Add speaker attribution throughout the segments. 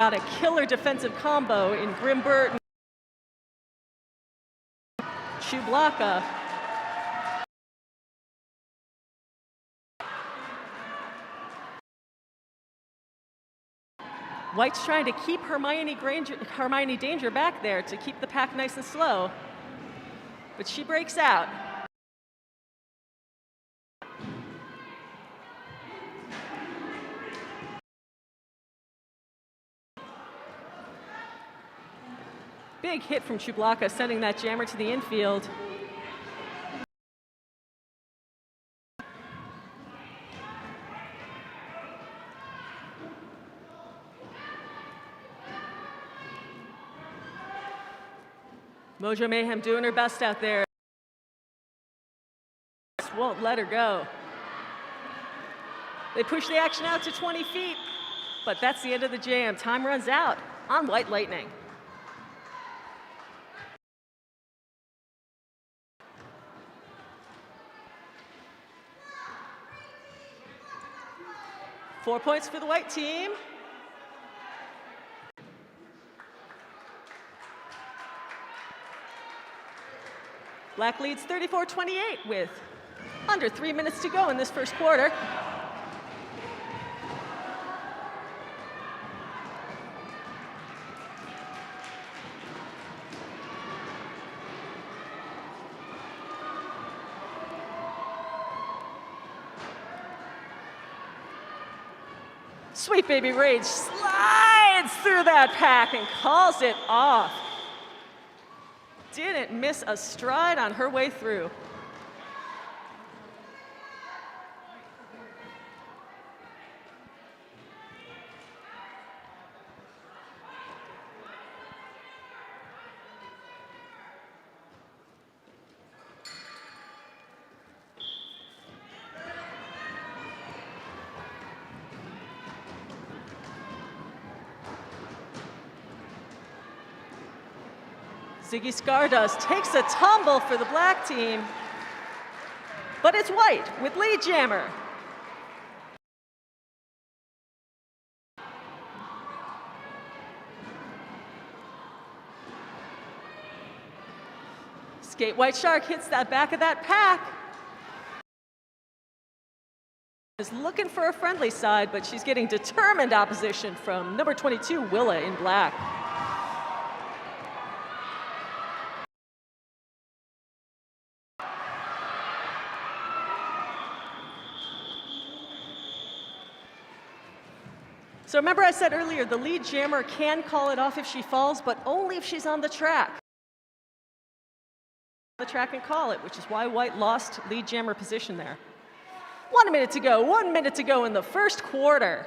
Speaker 1: Got a killer defensive combo in Grimbert and Dollhala. White's trying to keep Hermione Danger back there to keep the pack nice and slow, but she breaks out. Big hit from Dollhala, sending that jammer to the infield. Mojo Mayhem doing her best out there. Won't let her go. They push the action out to 20 feet, but that's the end of the jam. Time runs out on White Lightning. Four points for the white team. Black leads 34-28 with under 3 minutes to go in this first quarter. Sweet Baby Rage slides through that pack and calls it off. Didn't miss a stride on her way through. Ziggy Stardust takes a tumble for the black team, but it's white with lead jammer. Skate White Shark hits that back of that pack. Is looking for a friendly side, but she's getting determined opposition from number 22, Willa in black. So remember I said earlier, the lead jammer can call it off if she falls, but only if she's on the track. The track and call it, which is why White lost lead jammer position there. 1 minute to go, 1 minute to go in the first quarter.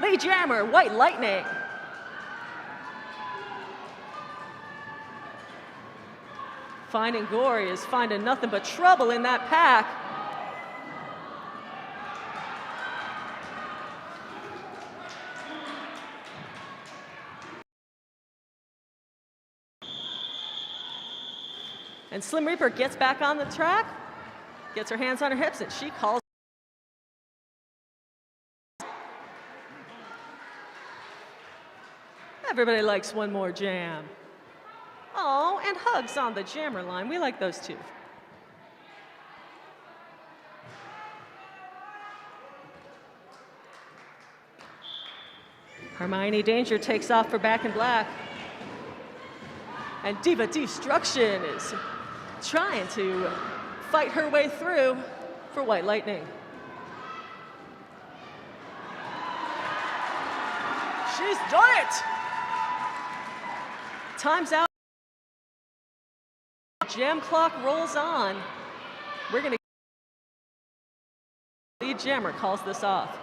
Speaker 1: Lead jammer, White Lightning. Finding Gory is finding nothing but trouble in that pack. And Slim Reaper gets back on the track, gets her hands on her hips, and she calls. Everybody likes one more jam. Oh, and hugs on the jammer line. We like those too. Hermione Danger takes off for back in black. And Diva Destruction is trying to fight her way through for White Lightning. She's done it! Time's out. Jam clock rolls on. We're going to. Lead jammer calls this off.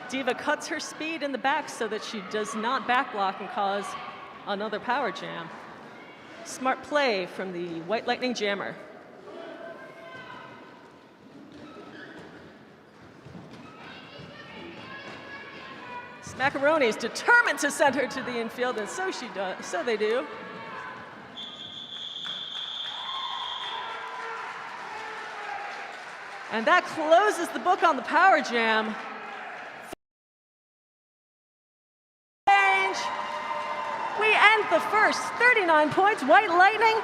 Speaker 1: Diva cuts her speed in the back so that she does not backblock and cause another power jam. Smart play from the White Lightning jammer. Macaroni is determined to send her to the infield, and so she does. So they do. And that closes the book on the power jam. We end the first. 39 points, White Lightning.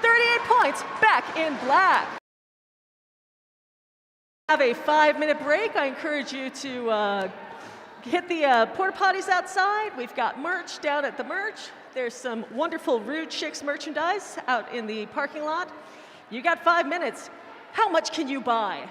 Speaker 1: 38 points, back in black. Have a 5-minute break. I encourage you to hit the porta potties outside. We've got merch down at the merch. There's some wonderful Rude Chicks merchandise out in the parking lot. You got 5 minutes. How much can you buy?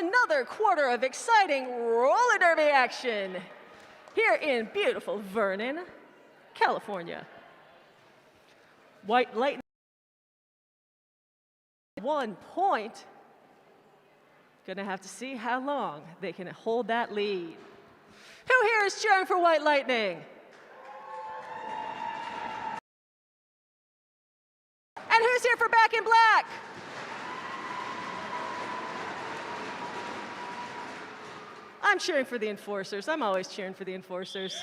Speaker 1: Another quarter of exciting roller derby action here in beautiful Vernon, California. White Lightning 1 point. Gonna have to see how long they can hold that lead. Who here is cheering for White Lightning? And who's here for Back in Black? I'm cheering for the Enforcers. I'm always cheering for the Enforcers.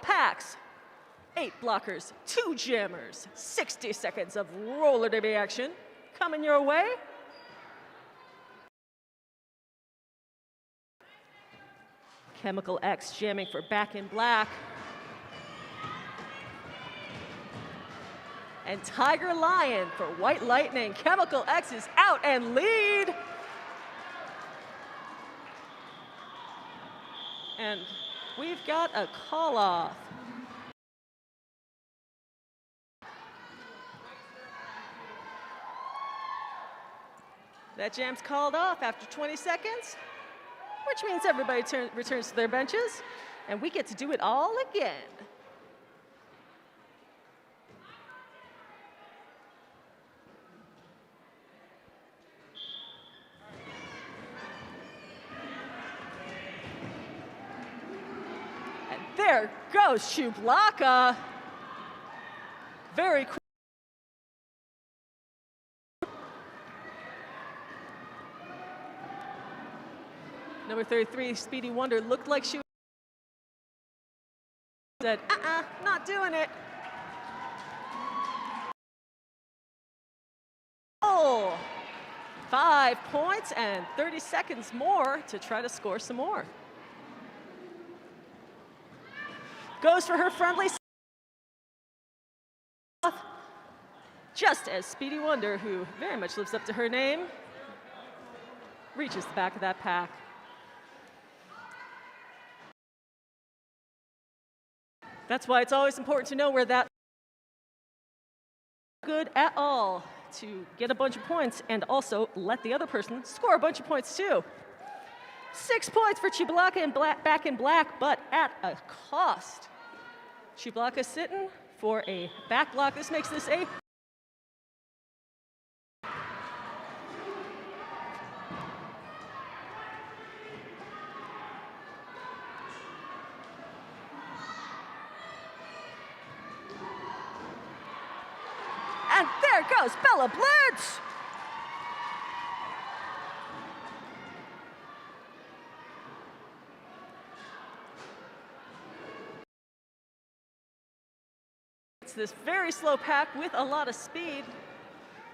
Speaker 1: Packs, 8 blockers, 2 jammers, 60 seconds of roller derby action coming your way. Chemical X jamming for Back in Black. And Tiger Lion for White Lightning. Chemical X is out and lead. And we've got a call off. That jam's called off after 20 seconds, which means everybody returns to their benches, and we get to do it all again. There goes Shublaka. Very quick. Number 33, Speedy Wonder, looked like she said, not doing it. Oh, 5 points and 30 seconds more to try to score some more. Goes for her friendly just as Speedy Wonder, who very much lives up to her name, reaches the back of that pack. That's why it's always important to know where that good at all to get a bunch of points and also let the other person score a bunch of points too. 6 points for Chiblaka and Back in Black, but at a cost. Chiblaka sitting for a back block. This makes this a and there goes Bella Blitz. It's this very slow pack with a lot of speed,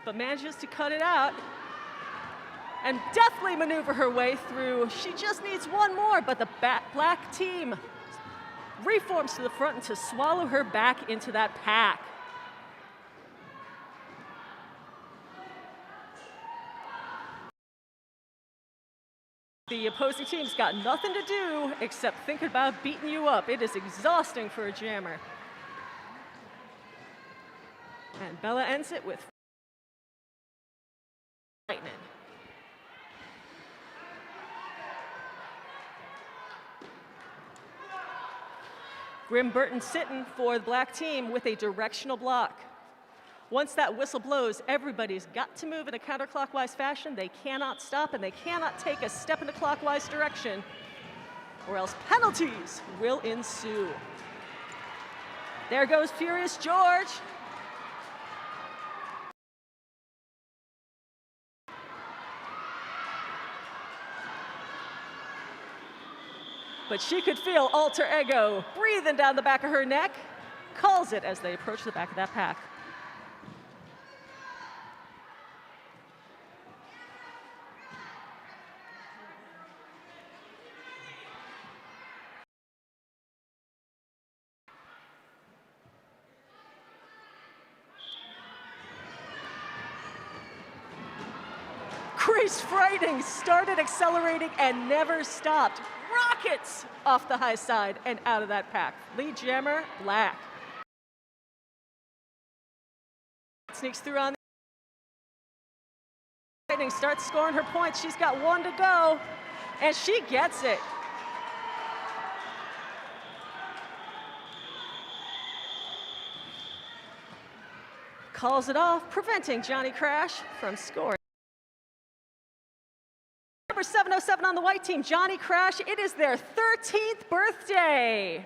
Speaker 1: but manages to cut it out and deftly maneuver her way through. She just needs one more, but the black team reforms to the front and to swallow her back into that pack. The opposing team's got nothing to do except think about beating you up. It is exhausting for a jammer. And Bella ends it with lightning. Grim Burton sitting for the black team with a directional block. Once that whistle blows, everybody's got to move in a counterclockwise fashion. They cannot stop and they cannot take a step in a clockwise direction, or else penalties will ensue. There goes Furious George. But she could feel Alter Ego breathing down the back of her neck, calls it as they approach the back of that pack. Mary's Frightening started accelerating and never stopped. Rockets off the high side and out of that pack. Lead jammer, black. Sneaks through on the Frightening, starts scoring her points. She's got one to go, and she gets it. Calls it off, preventing Johnny Crash from scoring. Number 707 on the white team, Johnny Crash. It is their 13th birthday.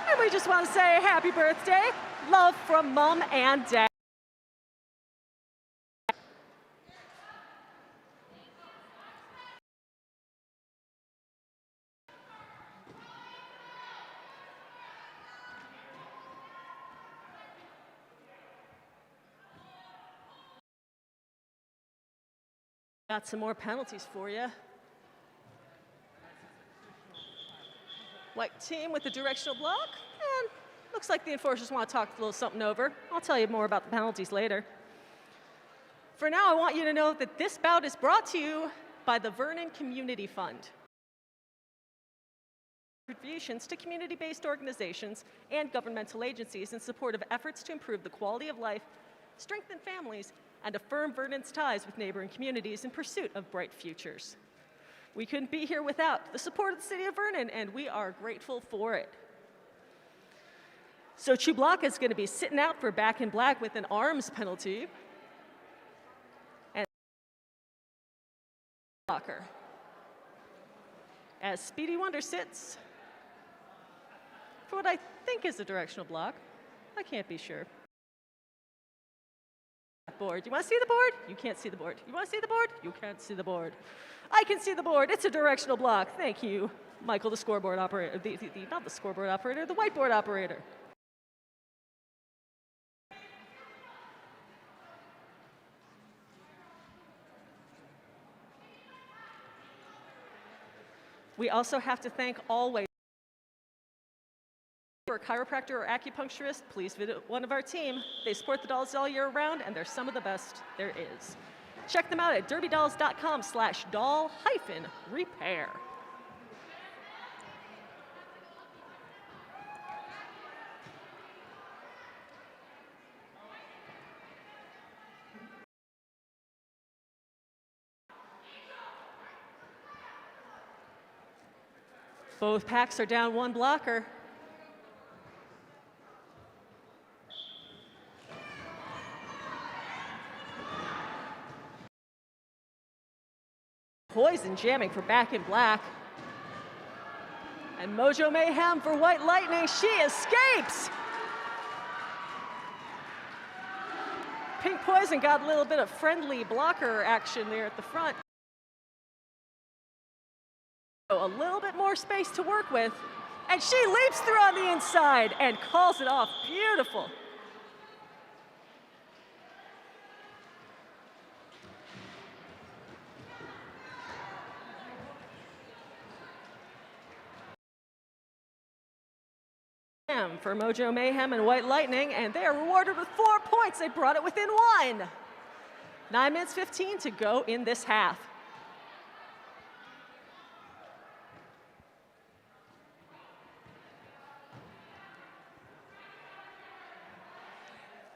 Speaker 1: And we just want to say happy birthday. Love from Mom and Dad. Got some more penalties for you. White team with the directional block, and looks like the enforcers want to talk a little something over. I'll tell you more about the penalties later. For now, I want you to know that this bout is brought to you by the Vernon Community Fund. Contributions to community-based organizations and governmental agencies in support of efforts to improve the quality of life, strengthen families, and affirm Vernon's ties with neighboring communities in pursuit of bright futures. We couldn't be here without the support of the City of Vernon, and we are grateful for it. So Chublack is going to be sitting out for back in black with an arms penalty. And blocker. As Speedy Wonder sits for what I think is a directional block. I can't be sure. Board. You want to see the board? You can't see the board. You want to see the board? You can't see the board. I can see the board. It's a directional block. Thank you, Michael, the scoreboard operator. Not the scoreboard operator, the whiteboard operator. We also have to thank always. For a chiropractor or acupuncturist, please visit one of our team. They support the dolls all year round, and they're some of the best there is. Check them out at derbydolls.com/doll-repair. Both packs are down one blocker. Poison jamming for back in black. And Mojo Mayhem for White Lightning. She escapes. Pink Poison got a little bit of friendly blocker action there at the front. A little bit more space to work with. And she leaps through on the inside and calls it off. Beautiful. For Mojo Mayhem and White Lightning, and they are rewarded with 4 points. They brought it within 1. 9 minutes 15 to go in this half.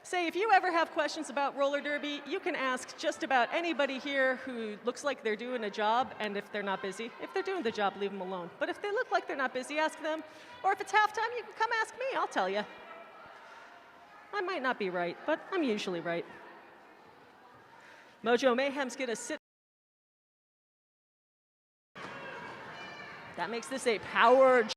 Speaker 1: Say, if you ever have questions about roller derby, you can ask just about anybody here who looks like they're doing a job, and if they're not busy. If they're doing the job, leave them alone. But if they look like they're not busy, ask them. Or if it's halftime, you can come ask me, I'll tell you. I might not be right, but I'm usually right. Mojo Mayhem's gonna sit. That makes this a power.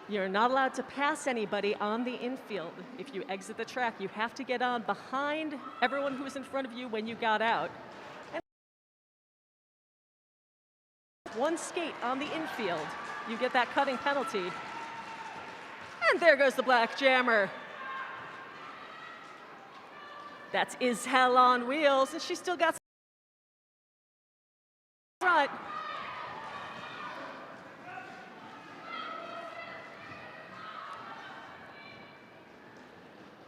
Speaker 1: You're not allowed to pass anybody on the infield. If you exit the track, you have to get on behind everyone who was in front of you when you got out. And one skate on the infield, you get that cutting penalty. And there goes the black jammer. That's Is Hell on Wheels, and she still got front.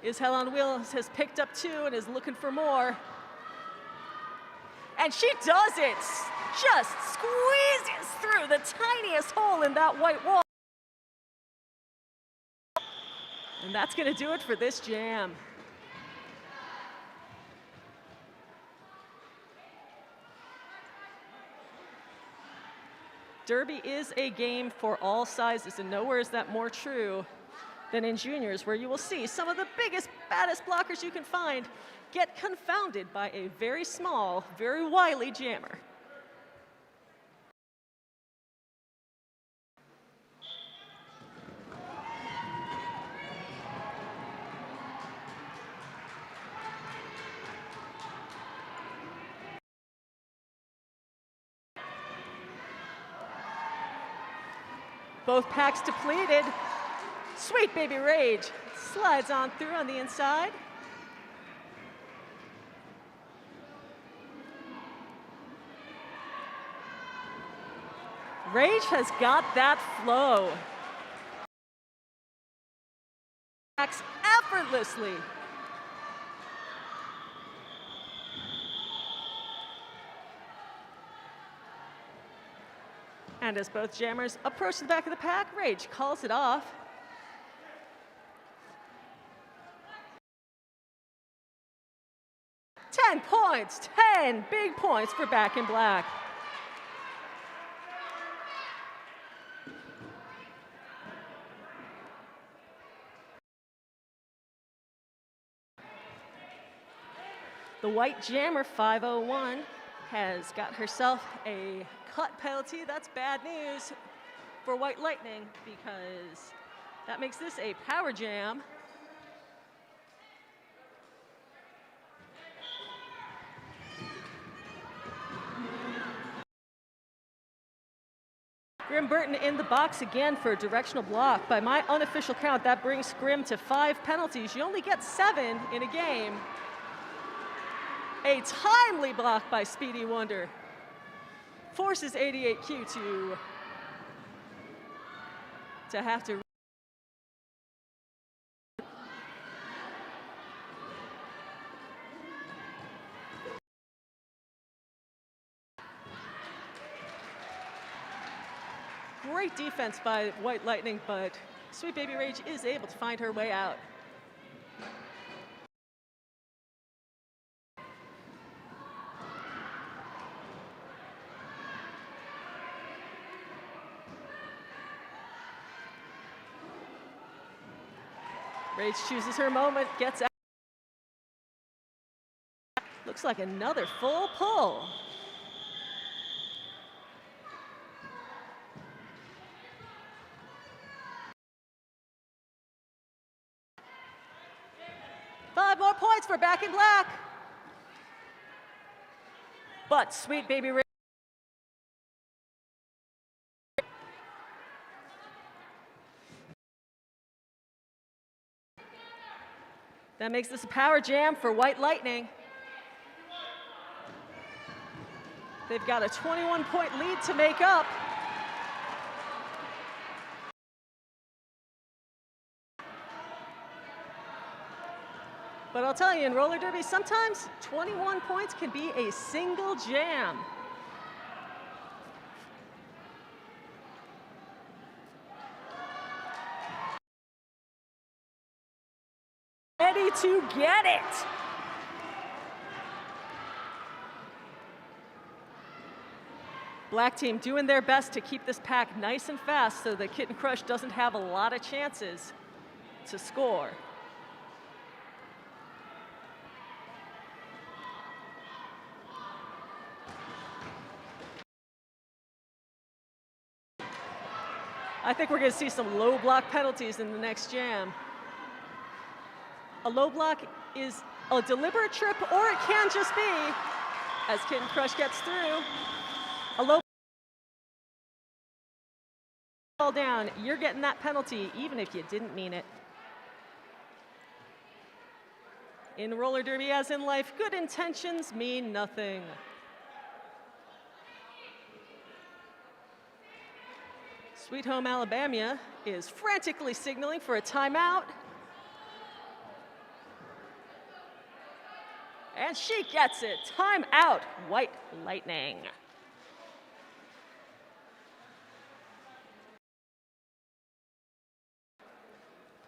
Speaker 1: Is Hell on Wheels has picked up 2 and is looking for more. And she does it! Just squeezes through the tiniest hole in that white wall. And that's going to do it for this jam. Derby is a game for all sizes, and nowhere is that more true than in juniors, where you will see some of the biggest, baddest blockers you can find get confounded by a very small, very wily jammer. Both packs depleted. Sweet Baby Rage slides on through on the inside. Rage has got that flow. Acts effortlessly. And as both jammers approach the back of the pack, Rage calls it off. "10 points, 10 big points for Back in Black." The white jammer 501 has got herself a cut penalty. That's bad news for White Lightning because that makes this a power jam. Grim Burton in the box again for a directional block. By my unofficial count, that brings Grim to 5 penalties. You only get 7 in a game. A timely block by Speedy Wonder forces 88Q to have to. Great defense by White Lightning, but Sweet Baby Rage is able to find her way out. Rage chooses her moment, gets out. Looks like another full pull. Five more points for Back in Black. But Sweet Baby Rage. That makes this a power jam for White Lightning. They've got a 21-point lead to make up. But I'll tell you, in roller derby, sometimes 21 points can be a single jam. Ready to get it. Black team doing their best to keep this pack nice and fast so that Kitten Crush doesn't have a lot of chances to score. I think we're going to see some low block penalties in the next jam. A low block is a deliberate trip, or it can just be, as Kitten Crush gets through, a low ball down. You're getting that penalty, even if you didn't mean it. In roller derby, as in life, good intentions mean nothing. Sweet Home Alabama is frantically signaling for a timeout. And she gets it. Time out, White Lightning.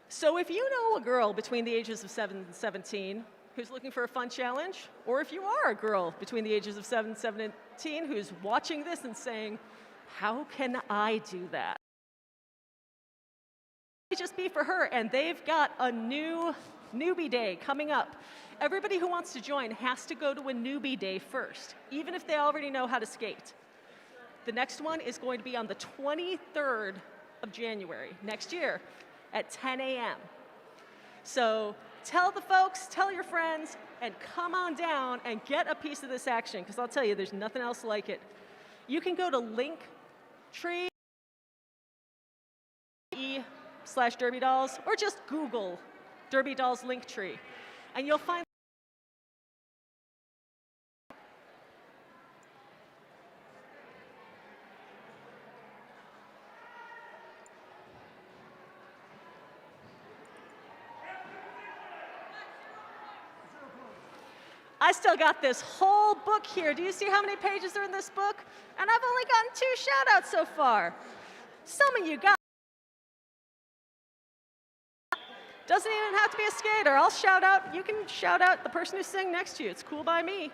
Speaker 1: So if you know a girl between the ages of 7 and 17 who's looking for a fun challenge, or if you are a girl between the ages of 7 and 17 who's watching this and saying, how can I do that? It just be for her, and they've got a new newbie day coming up. Everybody who wants to join has to go to a newbie day first, even if they already know how to skate. The next one is going to be on the 23rd of January next year at 10 a.m. So tell the folks, tell your friends, and come on down and get a piece of this action, because I'll tell you, there's nothing else like it. You can go to Linktree/Derby Dolls, or just Google Derby Dolls Linktree, and you'll find I still got this whole book here. Do you see how many pages are in this book? And I've only gotten 2 shout-outs so far. Some of you got. Doesn't even have to be a skater. I'll shout out. You can shout out the person who's sitting next to you. It's cool by me.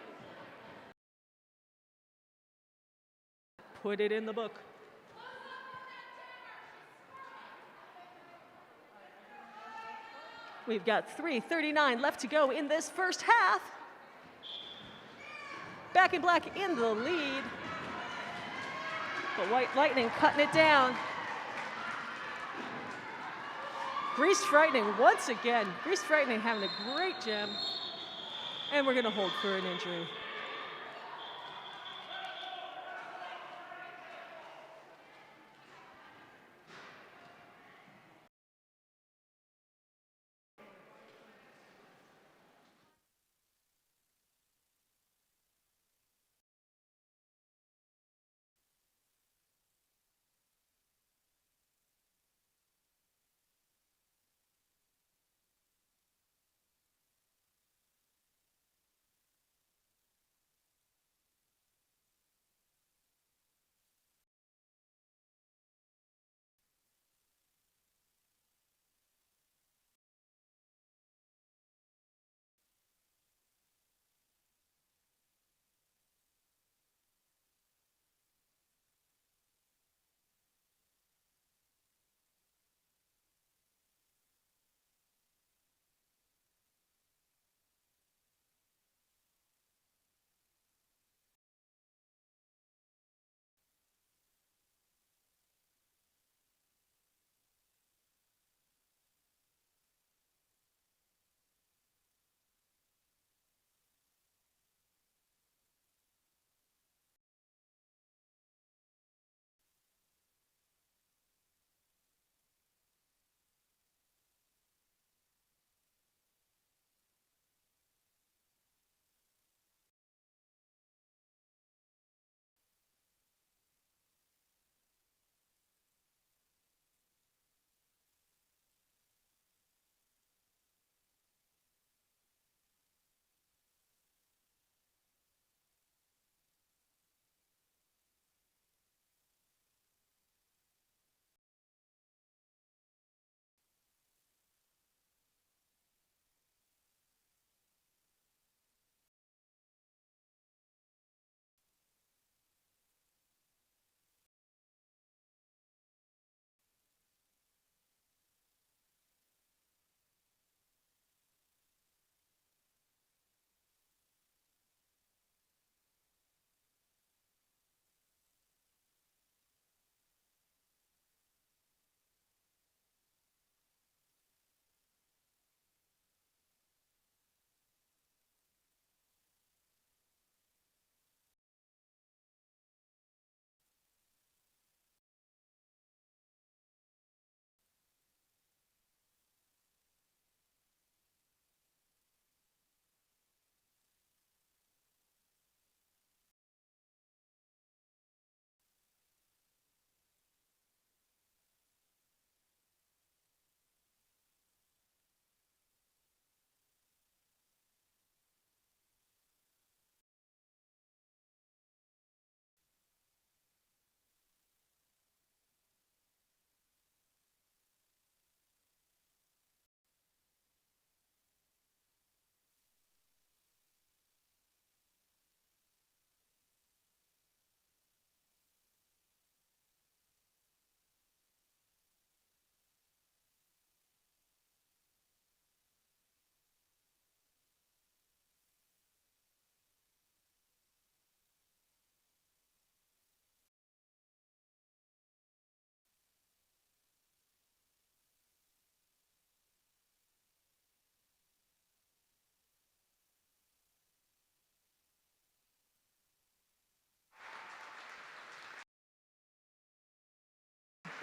Speaker 1: Put it in the book. We've got 3:39 left to go in this first half. Back in Black in the lead. But White Lightning cutting it down. Greased Frightening once again. Greased Frightening having a great gem. And we're going to hold for an injury.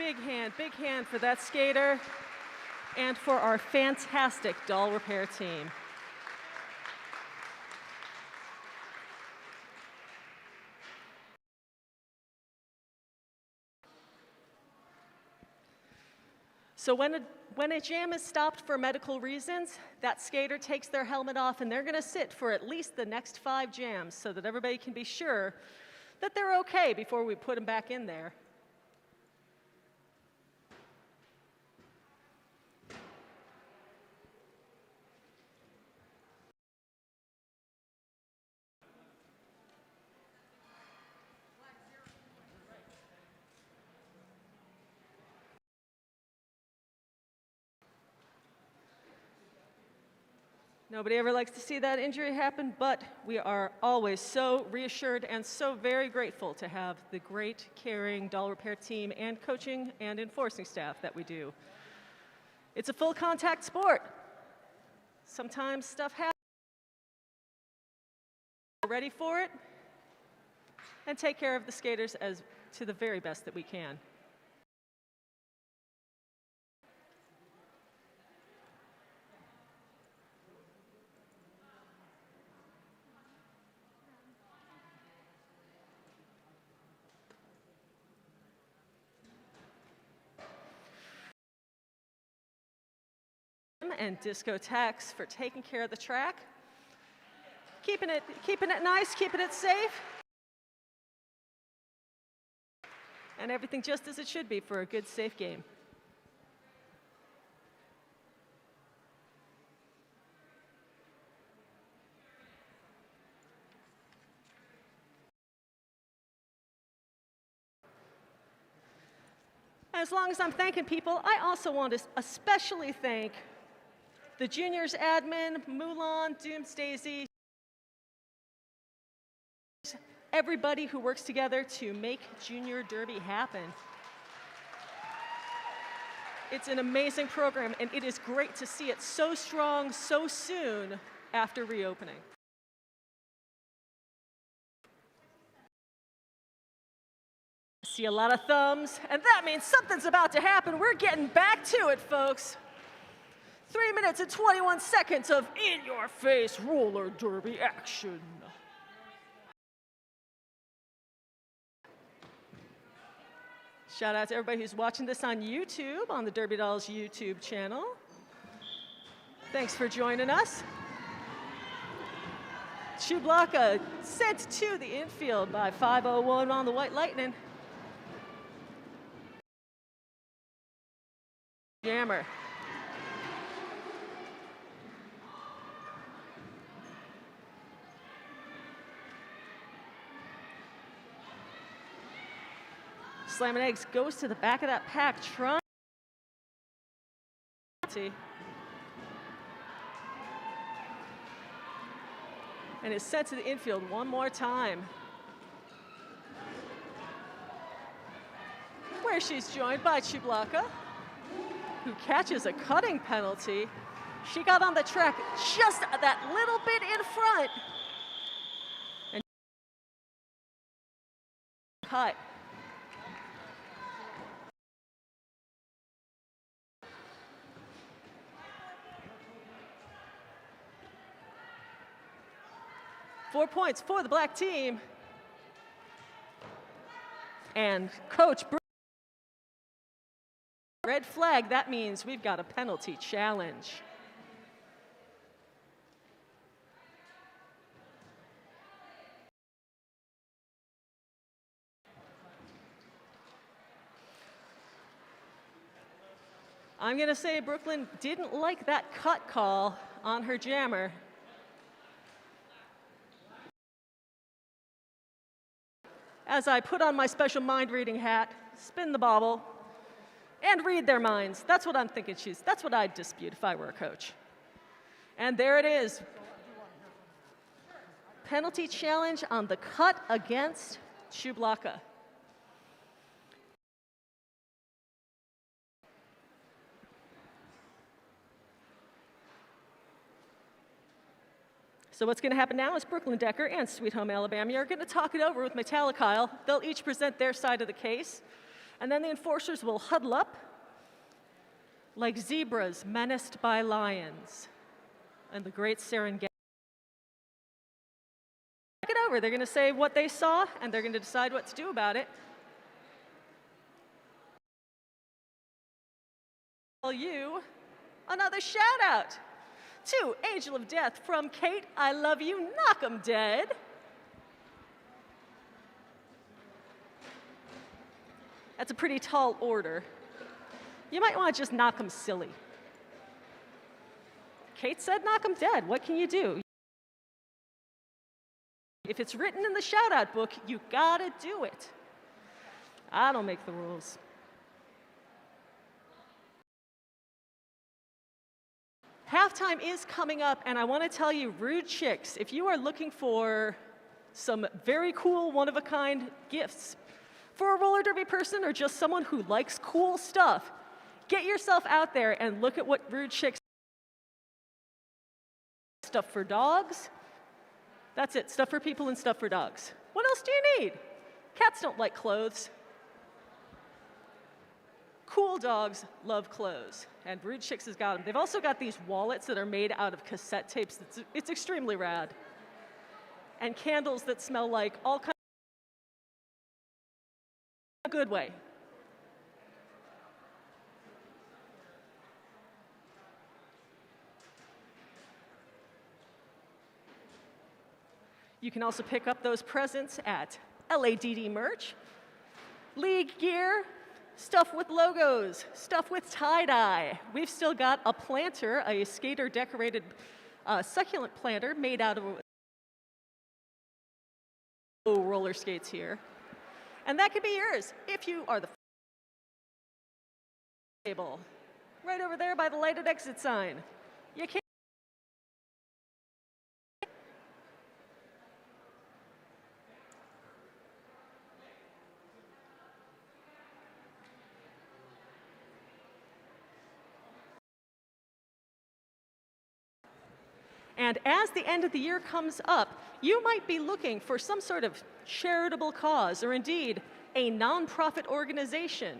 Speaker 1: big hand for that skater and for our fantastic doll repair team. So when a jam is stopped for medical reasons, that skater takes their helmet off and they're going to sit for at least the next 5 jams so that everybody can be sure that they're okay before we put them back in there. Nobody ever likes to see that injury happen, but we are always so reassured and so very grateful to have the great, caring doll repair team and coaching and enforcing staff that we do. It's a full contact sport. Sometimes stuff happens. We're ready for it and take care of the skaters as to the very best that we can. And Discotheques for taking care of the track, keeping it nice, keeping it safe, and everything just as it should be for a good, safe game. As long as I'm thanking people, I also want to especially thank the juniors admin, Mulan, Doomsdaisy, everybody who works together to make Junior Derby happen. It's an amazing program, and it is great to see it so strong so soon after reopening. I see a lot of thumbs, and that means something's about to happen. We're getting back to it, folks. 3 minutes and 21 seconds of in-your-face roller derby action. Shout out to everybody who's watching this on YouTube, on the Derby Dolls YouTube channel. Thanks for joining us. Chublaka sent to the infield by 501 on the White Lightning. Jammer. Slamming Eggs goes to the back of that pack, trying to, and is sent to the infield one more time, where she's joined by Chublaka, who catches a cutting penalty. She got on the track just that little bit in front and cut. Four points for the black team. And Coach Bruce, red flag, that means we've got a penalty challenge. I'm going to say Brooklyn didn't like that cut call on her jammer. As I put on my special mind reading hat, spin the bobble, and read their minds. That's what I'm thinking that's what I'd dispute if I were a coach. And there it is. Penalty challenge on the cut against Chublaka. So what's going to happen now is Brooklyn Decker and Sweet Home Alabama are going to talk it over with Metallicile. They'll each present their side of the case. And then the enforcers will huddle up like zebras menaced by lions and the great Serengeti. Check it over. They're going to say what they saw, and they're going to decide what to do about it. Tell you another shout out to Angel of Death from Kate. I love you. Knock 'em dead. That's a pretty tall order. You might want to just knock 'em silly. Kate said knock 'em dead. What can you do? If it's written in the shout-out book, you gotta do it. I don't make the rules. Halftime is coming up, and I want to tell you, Rude Chicks, if you are looking for some very cool, one-of-a-kind gifts for a roller derby person or just someone who likes cool stuff, get yourself out there and look at what Rude Chicks stuff for dogs. That's it, stuff for people and stuff for dogs. What else do you need? Cats don't like clothes. Cool dogs love clothes, and Rude Chicks has got them. They've also got these wallets that are made out of cassette tapes. It's extremely rad. And candles that smell like all kinds of a good way. You can also pick up those presents at LADD merch, league gear, stuff with logos, stuff with tie-dye. We've still got a planter, a skater-decorated succulent planter made out of roller skates here. And that could be yours if you are the table. Right over there by the lighted exit sign. You can't. And as the end of the year comes up, you might be looking for some sort of charitable cause or indeed a nonprofit organization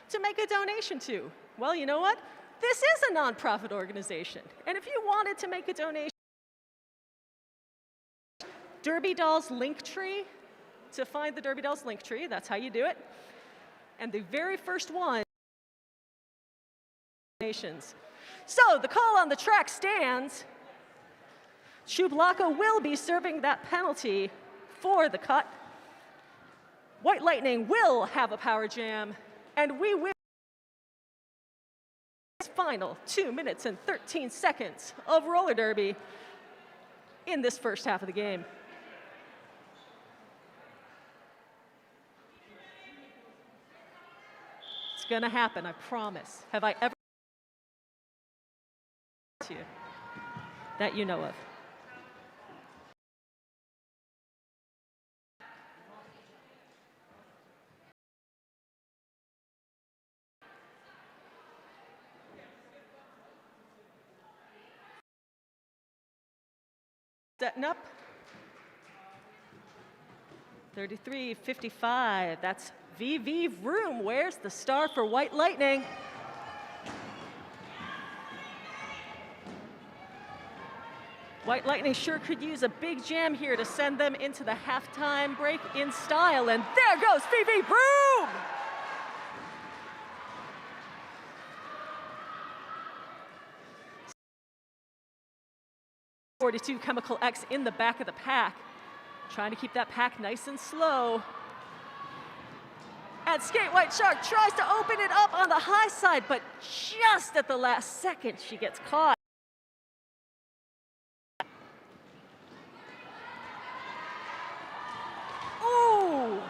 Speaker 1: to make a donation to. Well, you know what? This is a nonprofit organization. And if you wanted to make a donation, Derby Dolls link tree, to find the Derby Dolls link tree, that's how you do it. And the very first one, donations. So the call on the track stands. Chewbacca will be serving that penalty for the cut. White Lightning will have a power jam, and we will final 2 minutes and 13 seconds of roller derby in this first half of the game. It's gonna happen, I promise. Have I ever to you that you know of? Setting up. 33-55. That's VV Vroom. Where's the star for White Lightning? White Lightning sure could use a big jam here to send them into the halftime break in style. And there goes VV Vroom! 42 Chemical X in the back of the pack, trying to keep that pack nice and slow. And Skate White Shark tries to open it up on the high side, but just at the last second, she gets caught. Ooh!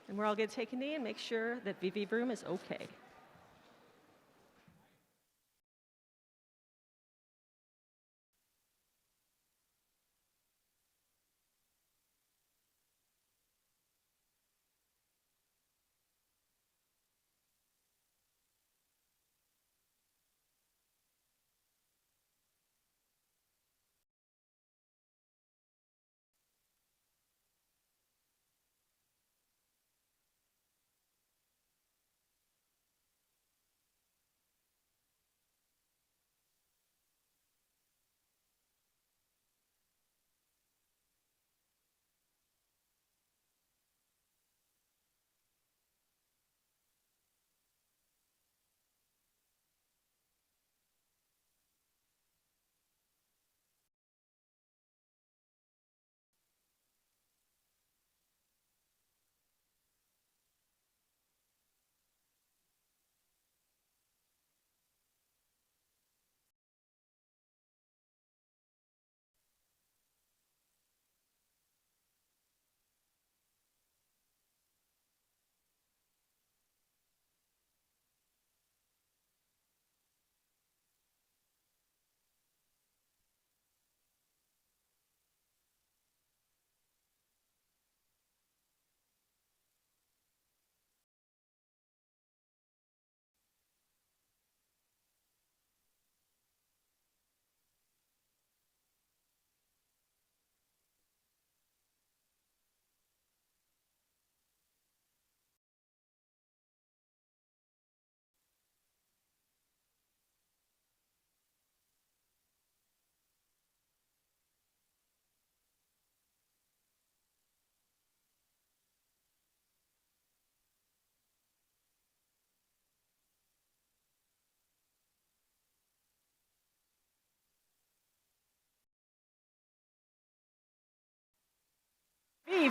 Speaker 1: And we're all going to take a knee and make sure that VV Vroom is okay.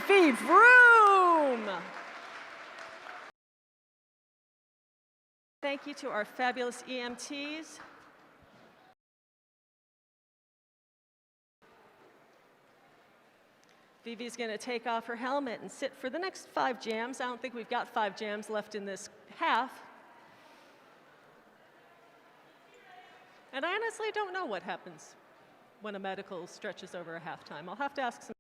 Speaker 1: Vivi Vroom. Thank you to our fabulous EMTs. Vivi's going to take off her helmet and sit for the next 5 jams. I don't think we've got 5 jams left in this half. And I honestly don't know what happens when a medical stretches over a halftime. I'll have to ask some.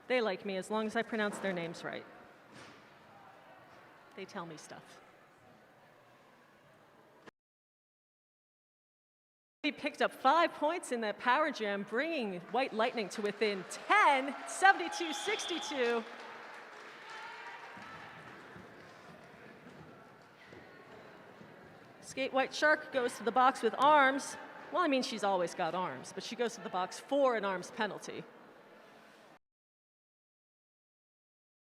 Speaker 1: They like me as long as I pronounce their names right. They tell me stuff. He picked up 5 points in that power jam, bringing White Lightning to within 10, 72-62. Skate White Shark goes to the box with arms. Well, I mean, she's always got arms, but she goes to the box for an arms penalty.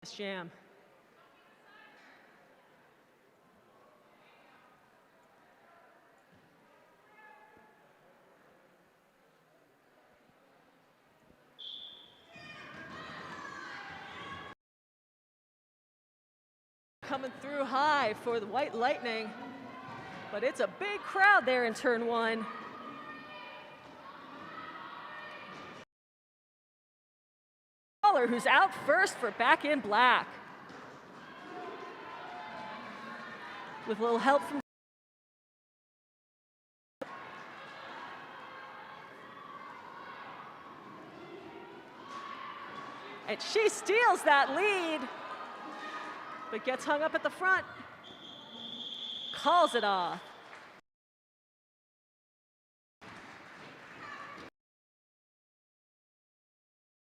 Speaker 1: This jam. Coming through high for the White Lightning, but it's a big crowd there in turn 1. Who's out first for Back in Black. With a little help from and she steals that lead, but gets hung up at the front, calls it off.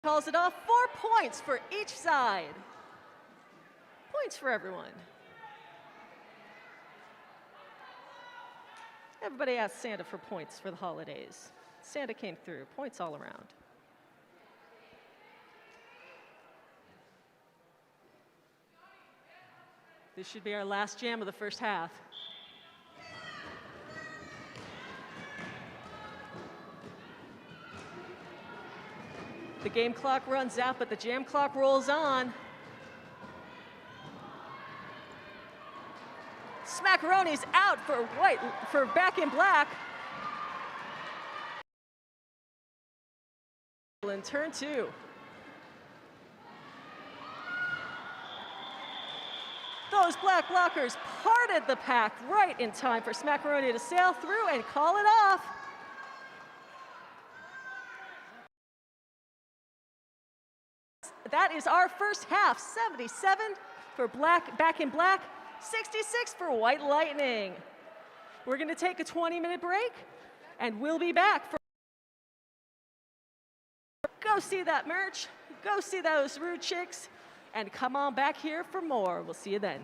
Speaker 1: Calls it off. 4 points for each side. Points for everyone. Everybody asked Santa for points for the holidays. Santa came through. Points all around. This should be our last jam of the first half. The game clock runs out, but the jam clock rolls on. Smackaroni's out for Back in Black. In turn 2. Those black blockers parted the pack right in time for Smackaroni to sail through and call it off. That is our first half. 77 for Back in Black, 66 for White Lightning. We're going to take a 20-minute break, and we'll be back for. Go see that merch, go see those rude chicks, and come on back here for more. We'll see you then.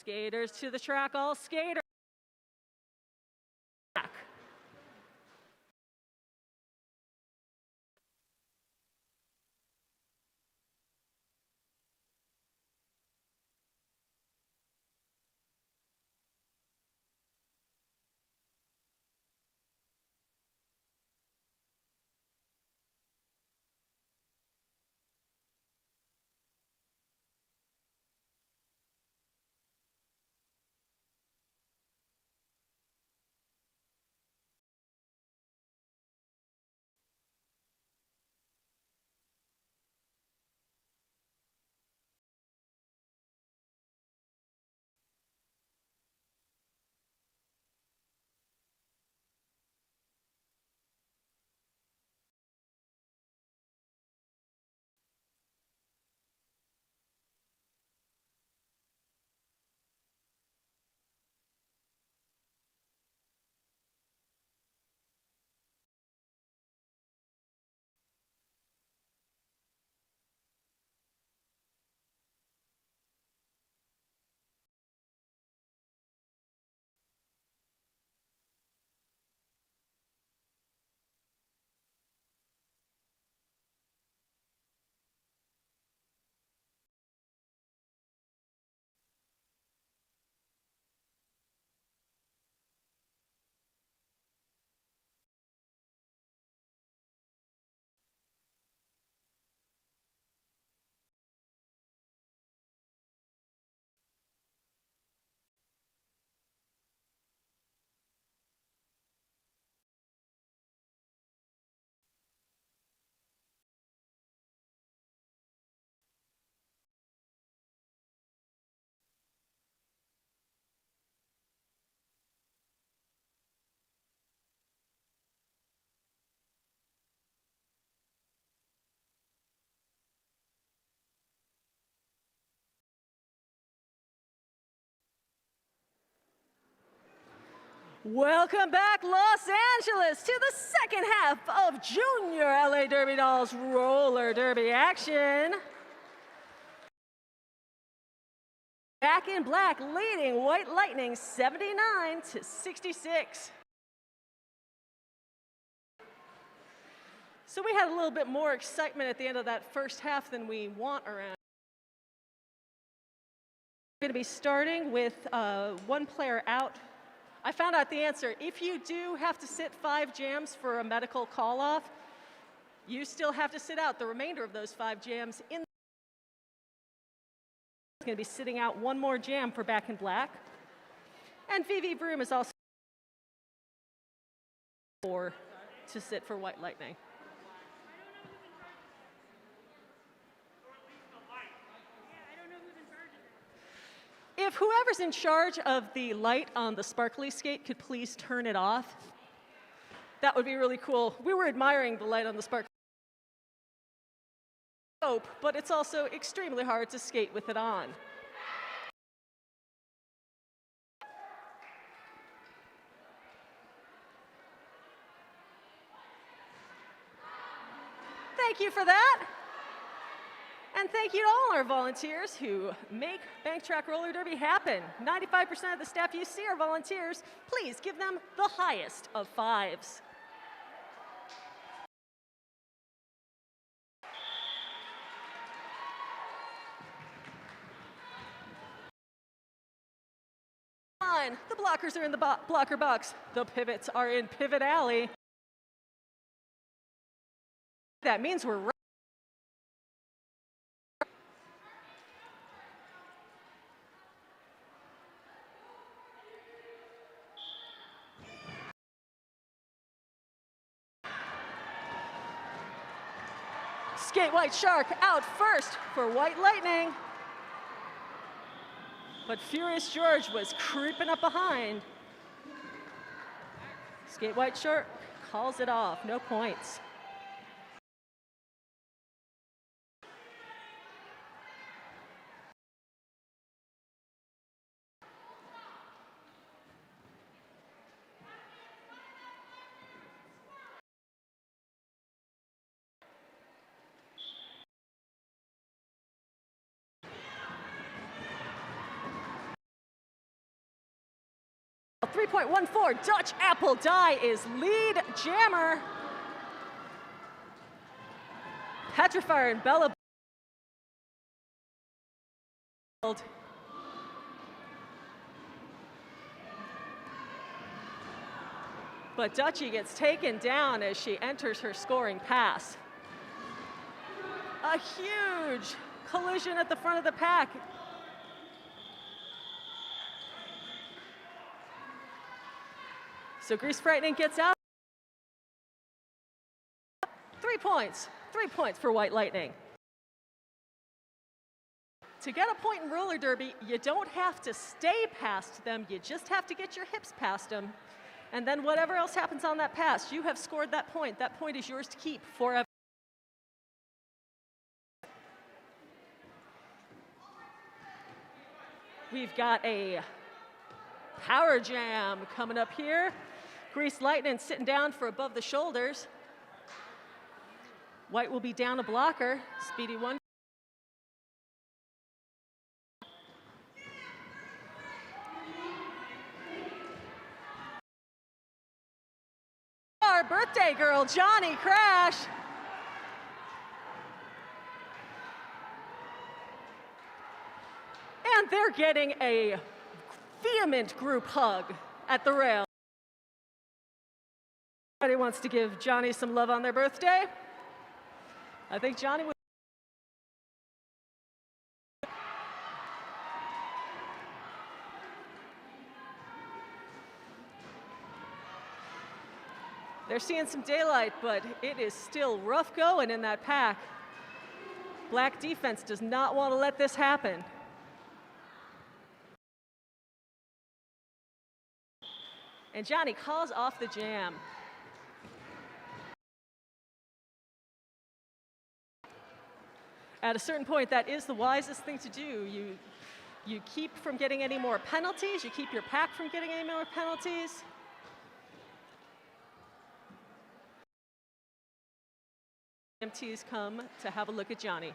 Speaker 1: skaters to the track, all skaters. Welcome back, Los Angeles, to the second half of Junior LA Derby Dolls roller derby action. Back in black, leading White Lightning 79-66. So we had a little bit more excitement at the end of that first half than we want around. We're going to be starting with one player out. I found out the answer. If you do have to sit 5 jams for a medical call-off, you still have to sit out the remainder of those 5 jams. It's going to be sitting out one more jam for Back in Black. And Vivi Broom is also 4 to sit for White Lightning. If whoever's in charge of the light on the sparkly skate could please turn it off, that would be really cool. We were admiring the light on the sparkly skate, but it's also extremely hard to skate with it on. Thank you for that. And thank you to all our volunteers who make Bank Track Roller Derby happen. 95% of the staff you see are volunteers. Please give them the highest of 5s. The blockers are in the blocker box. The pivots are in Pivot Alley. That means we're ready. Skate White Shark out first for White Lightning. But Furious George was creeping up behind. Skate White Shark calls it off, no points. 3.14, Dutch Apple Die is lead jammer. Petrifier and Bella. But Dutchie gets taken down as she enters her scoring pass. A huge collision at the front of the pack. So Grease Frightening gets out. 3 points. 3 points for White Lightning. To get a point in roller derby, you don't have to stay past them. You just have to get your hips past them. And then whatever else happens on that pass, you have scored that point. That point is yours to keep forever. We've got a power jam coming up here. Grease Lightning sitting down for above the shoulders. White will be down a blocker. Speedy one. Our birthday girl, Johnny Crash. And they're getting a vehement group hug at the rail. Everybody wants to give Johnny some love on their birthday. I think Johnny would. They're seeing some daylight, but it is still rough going in that pack. Black defense does not want to let this happen. And Johnny calls off the jam. At a certain point, that is the wisest thing to do. You keep from getting any more penalties. You keep your pack from getting any more penalties. MTs come to have a look at Johnny.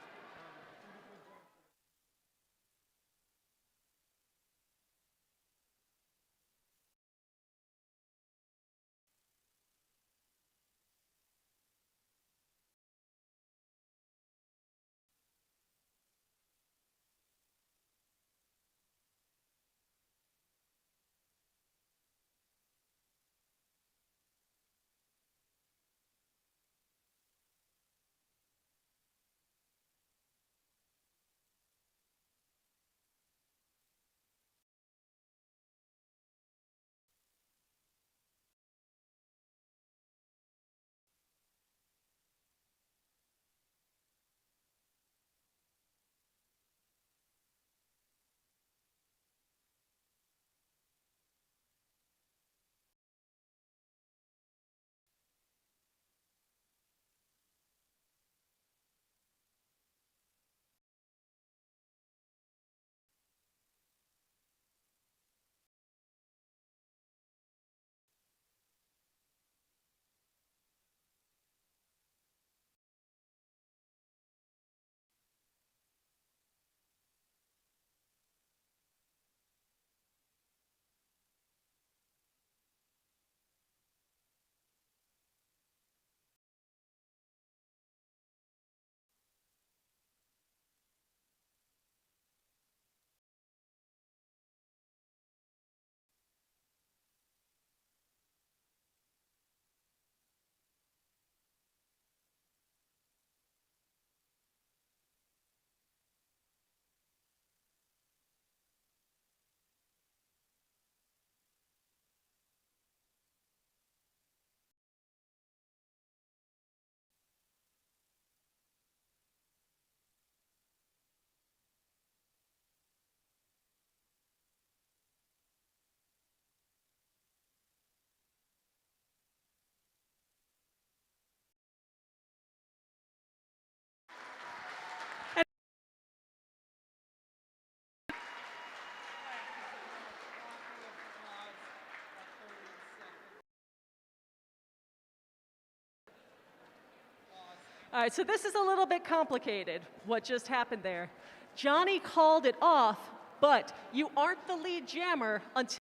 Speaker 1: All right, so this is a little bit complicated, what just happened there. Johnny called it off, but you aren't the lead jammer until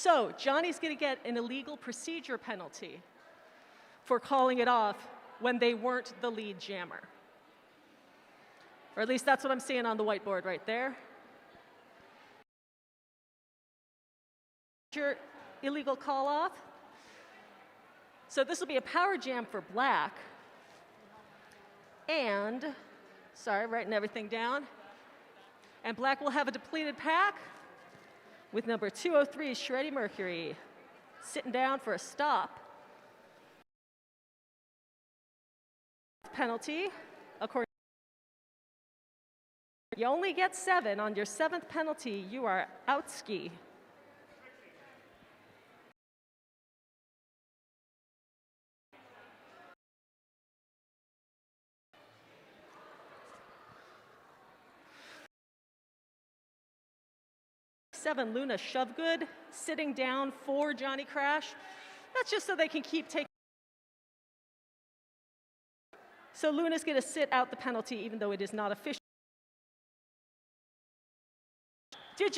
Speaker 1: So Johnny's going to get an illegal procedure penalty for calling it off when they weren't the lead jammer. Or at least that's what I'm seeing on the whiteboard right there. Your illegal call off. So this will be a power jam for black. And, sorry, writing everything down. And black will have a depleted pack with number 203, Shreddy Mercury, sitting down for a stop. Penalty, according you only get 7. On your 7th penalty, you are out ski. Seven, Luna Shovegood, sitting down for Johnny Crash. That's just so they can keep taking. So Luna's going to sit out the penalty, even though it is not official. Did you?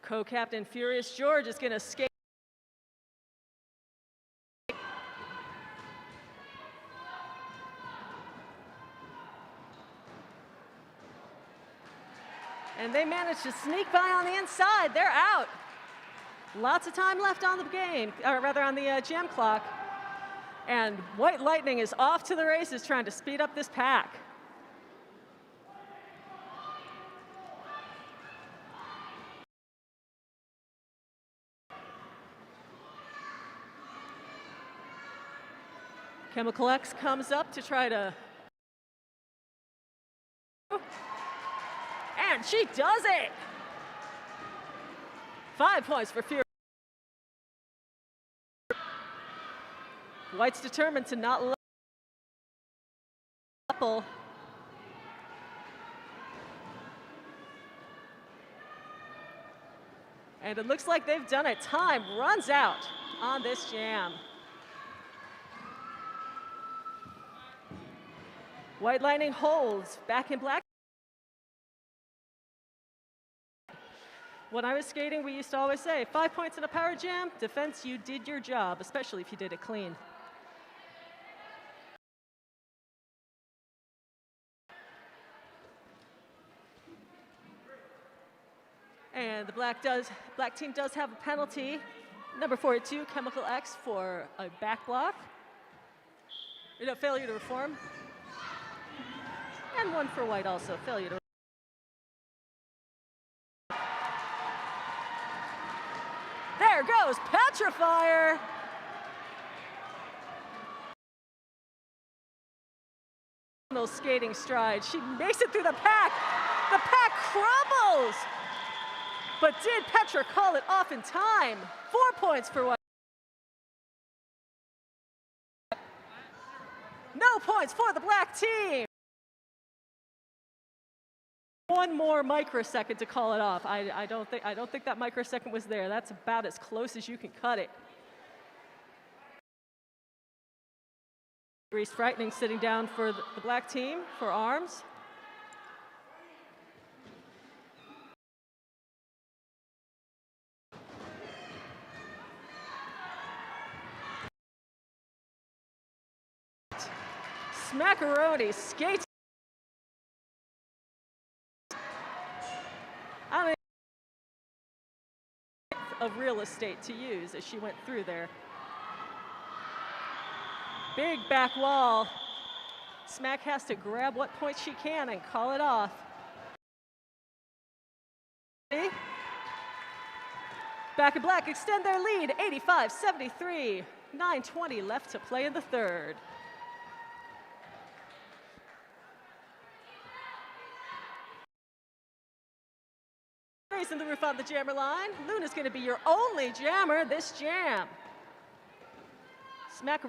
Speaker 1: Co-captain Furious George is going to skate. And they managed to sneak by on the inside. They're out. Lots of time left on the game, or rather on the jam clock. And White Lightning is off to the races trying to speed up this pack. Chemical X comes up to try to. And she does it! 5 points for Fury. White's determined to not let couple. And it looks like they've done it. Time runs out on this jam. White Lightning holds back in black. When I was skating, we used to always say, 5 points in a power jam, defense, you did your job, especially if you did it clean. And the black team does have a penalty. Number 42, Chemical X, for a back block. Failure to reform. And 1 for white also, failure to. There goes Petrifier. Skating stride. She makes it through the pack. The pack crumbles. But did Petra call it off in time? 4 points for white. No points for the black team. 1 more microsecond to call it off. I don't think that microsecond was there. That's about as close as you can cut it. Grease Frightening sitting down for the black team for arms. Smackaroni skates. I don't think of real estate to use as she went through there. Big back wall. Smack has to grab what point she can and call it off. Back in black extend their lead, 85-73. 9:20 left to play in the third. Raising the roof on the jammer line. Luna's going to be your only jammer this jam. Smack.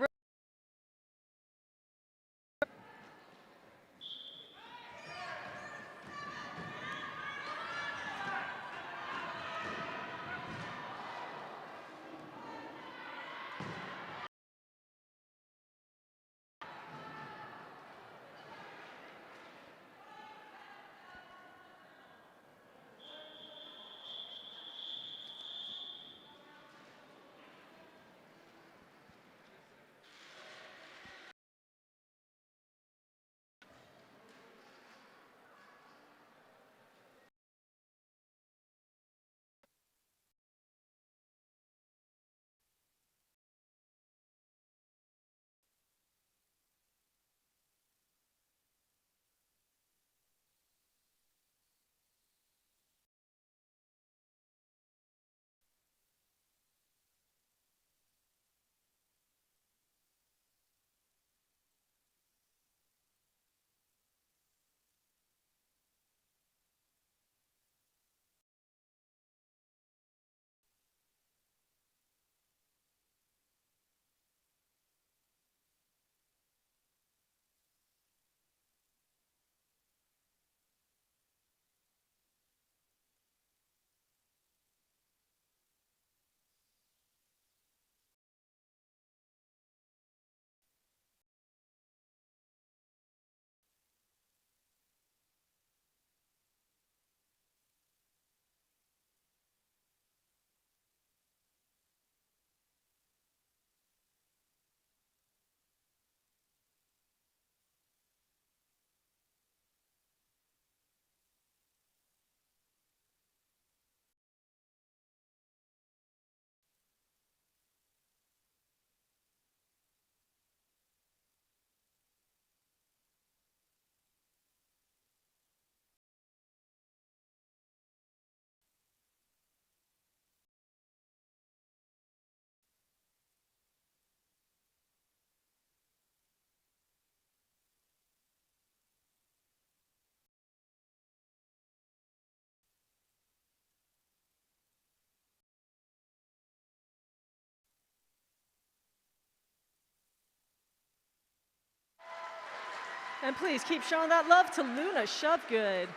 Speaker 1: And please keep showing that love to Luna Shovegood.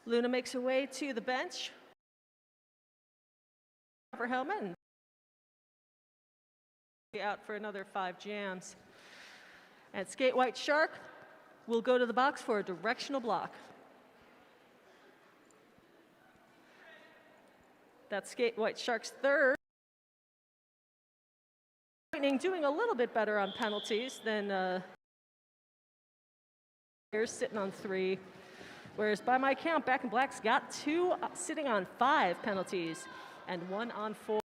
Speaker 1: Luna makes her way to the bench. Her helmet and out for another 5 jams. And Skate White Shark will go to the box for a directional block. That's Skate White Shark's third. Lightning doing a little bit better on penalties than sitting on 3. Whereas by my count, Back in Black's got 2 sitting on 5 penalties and 1 on 4.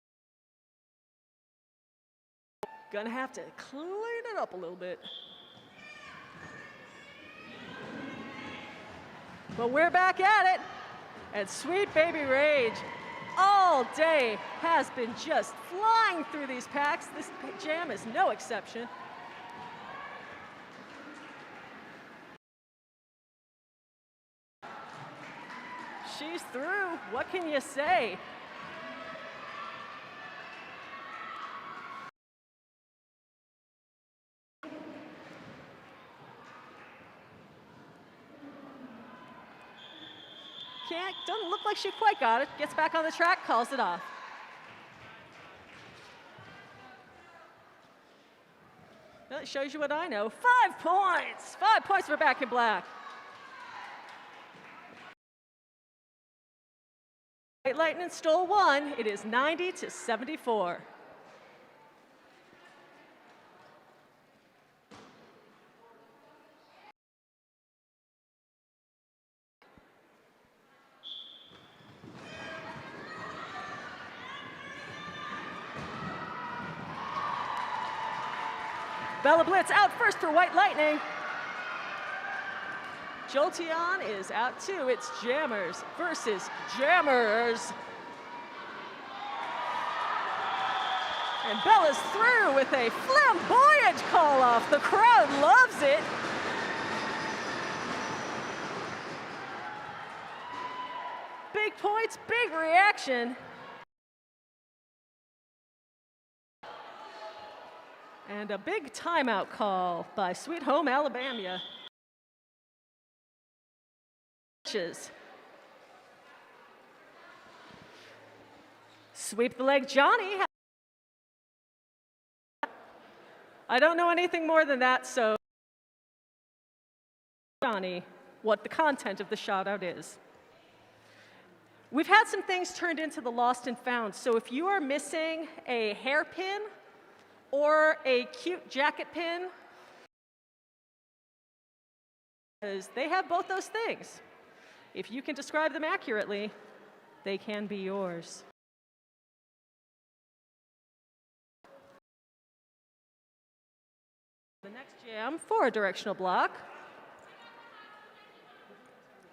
Speaker 1: Gonna have to clean it up a little bit. But we're back at it. And Sweet Baby Rage all day has been just flying through these packs. This jam is no exception. She's through. What can you say? Doesn't look like she quite got it. Gets back on the track, calls it off. Well, it shows you what I know. 5 points. 5 points for Back in Black. White Lightning stole 1. It is 90-74. Bella Blitz out first for White Lightning. Jolteon is out too. It's Jammers versus Jammers. And Bella's through with a flamboyant call-off. The crowd loves it. Big points, big reaction. And a big timeout call by Sweet Home Alabama. Sweep the leg, Johnny. I don't know anything more than that, so Johnny, what the content of the shout-out is. We've had some things turned into the lost and found, so if you are missing a hairpin or a cute jacket pin, because they have both those things. If you can describe them accurately, they can be yours. The next jam for a directional block.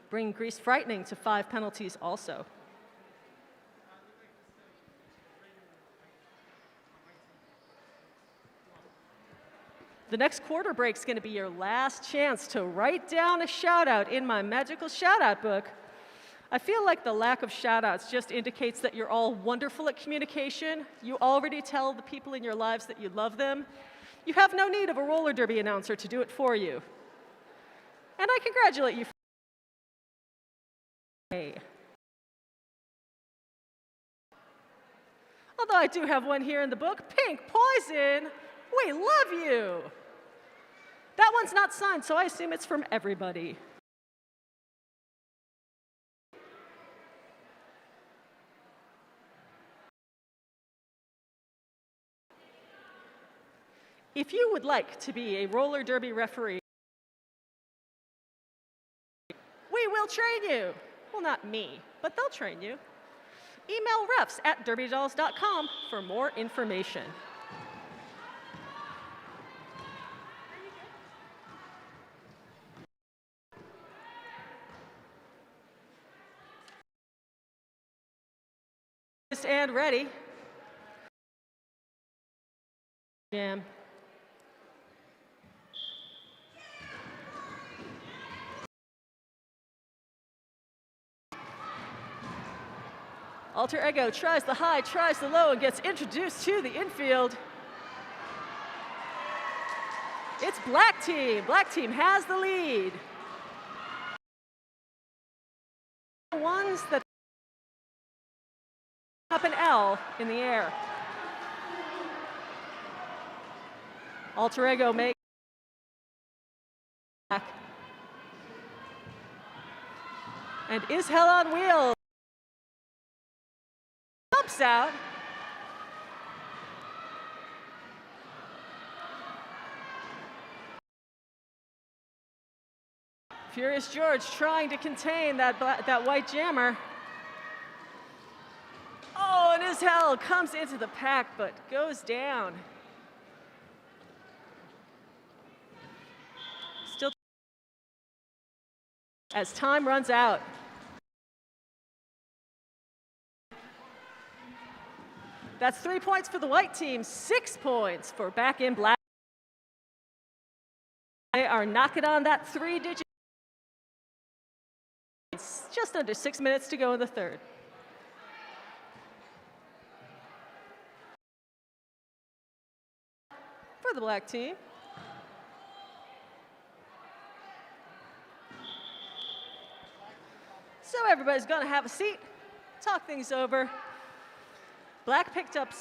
Speaker 1: Bring Grease Frightening to 5 penalties also. The next quarter break is going to be your last chance to write down a shout-out in my magical shout-out book. I feel like the lack of shout-outs just indicates that you're all wonderful at communication. You already tell the people in your lives that you love them. You have no need of a roller derby announcer to do it for you. And I congratulate you. Although I do have one here in the book, Pink Poison. We love you. That one's not signed, so I assume it's from everybody. If you would like to be a roller derby referee, we will train you. Well, not me, but they'll train you. Email refs@derbydolls.com for more information. And ready. Jam. Alter Ego tries the high, tries the low, and gets introduced to the infield. It's black team. Black team has the lead. The ones that up an L in the air. Alter Ego make back. And is Hell on Wheels. Jumps out. Furious George trying to contain that white jammer. Oh, and Is Hell comes into the pack but goes down. Still as time runs out. That's 3 points for the white team, 6 points for Back in Black. They are knocking on that 3-digit. Just under 6 minutes to go in the third. For the black team. So everybody's gonna have a seat, talk things over. Black picked up,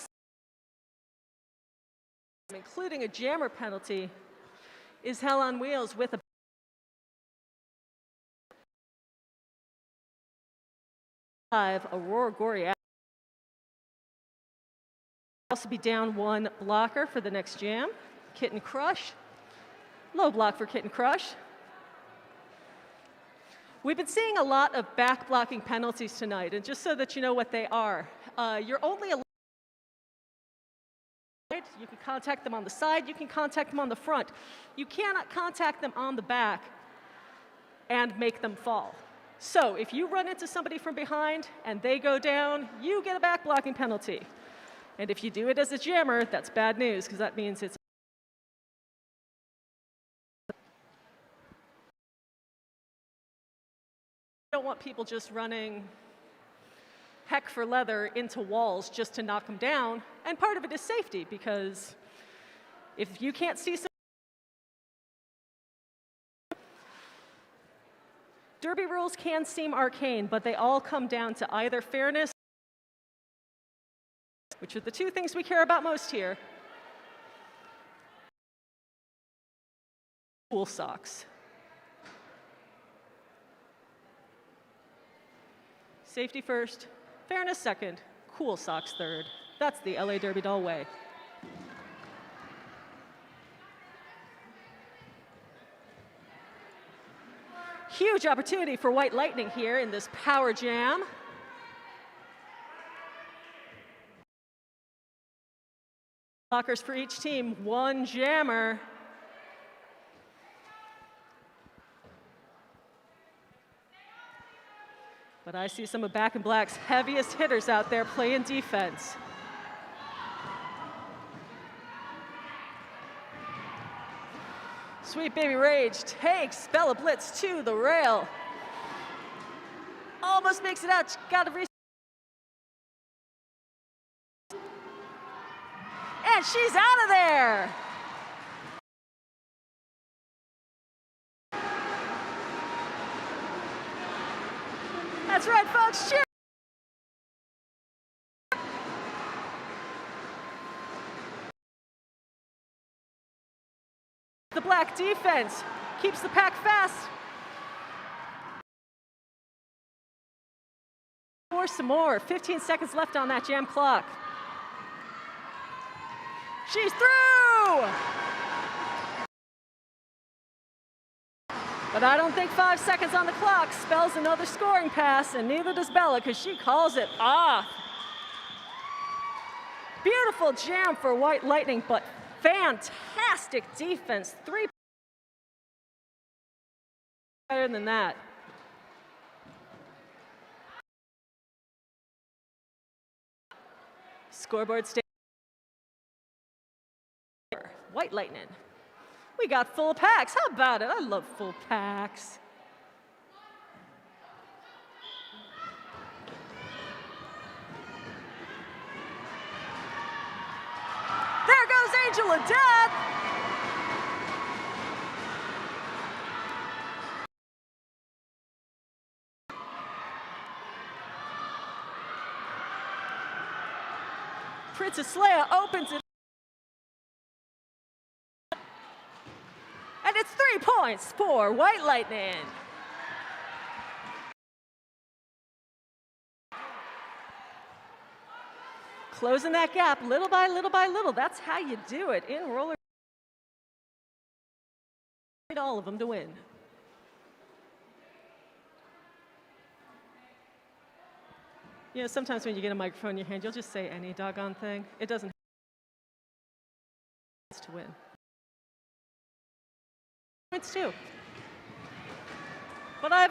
Speaker 1: including a jammer penalty, Is Hell on Wheels with a Aurora Gory. Also be down 1 blocker for the next jam. Kitten Crush. Low block for Kitten Crush. We've been seeing a lot of back blocking penalties tonight, and just so that you know what they are, you're only allowed. You can contact them on the side, you can contact them on the front. You cannot contact them on the back and make them fall. So if you run into somebody from behind and they go down, you get a back blocking penalty. And if you do it as a jammer, that's bad news, because that means it's don't want people just running heck for leather into walls just to knock them down. And part of it is safety, because if you can't see some Derby rules can seem arcane, but they all come down to either fairness, which are the 2 things we care about most here, cool socks. Safety first, fairness second, cool socks third. That's the LA Derby doll way. Huge opportunity for White Lightning here in this power jam. Blockers for each team, 1 jammer. But I see some of Back in Black's heaviest hitters out there playing defense. Sweet Baby Rage takes Bella Blitz to the rail. Almost makes it out, got to and she's out of there. That's right, folks, cheer. The black defense keeps the pack fast. For some more, 15 seconds left on that jam clock. She's through! But I don't think 5 seconds on the clock spells another scoring pass, and neither does Bella, because she calls it off. Beautiful jam for White Lightning, but fantastic defense. 3 better than that. Scoreboard stage. White Lightning. We got full packs. How about it? I love full packs. There goes Angel of Death. Princess Leia opens it. And it's 3 points for White Lightning. Closing that gap little by little by little. That's how you do it in roller. All of them to win. You know, sometimes when you get a microphone in your hand, you'll just say any doggone thing. It doesn't have to win. Points too. But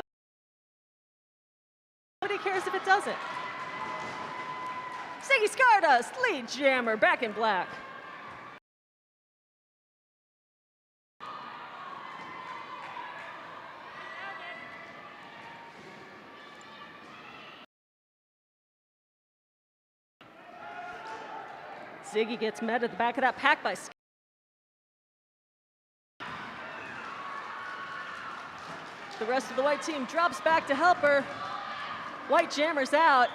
Speaker 1: nobody cares if it doesn't. Ziggy Stardust, lead jammer, back in black. Ziggy gets met at the back of that pack by the rest of the white team drops back to help her. White jammer's out.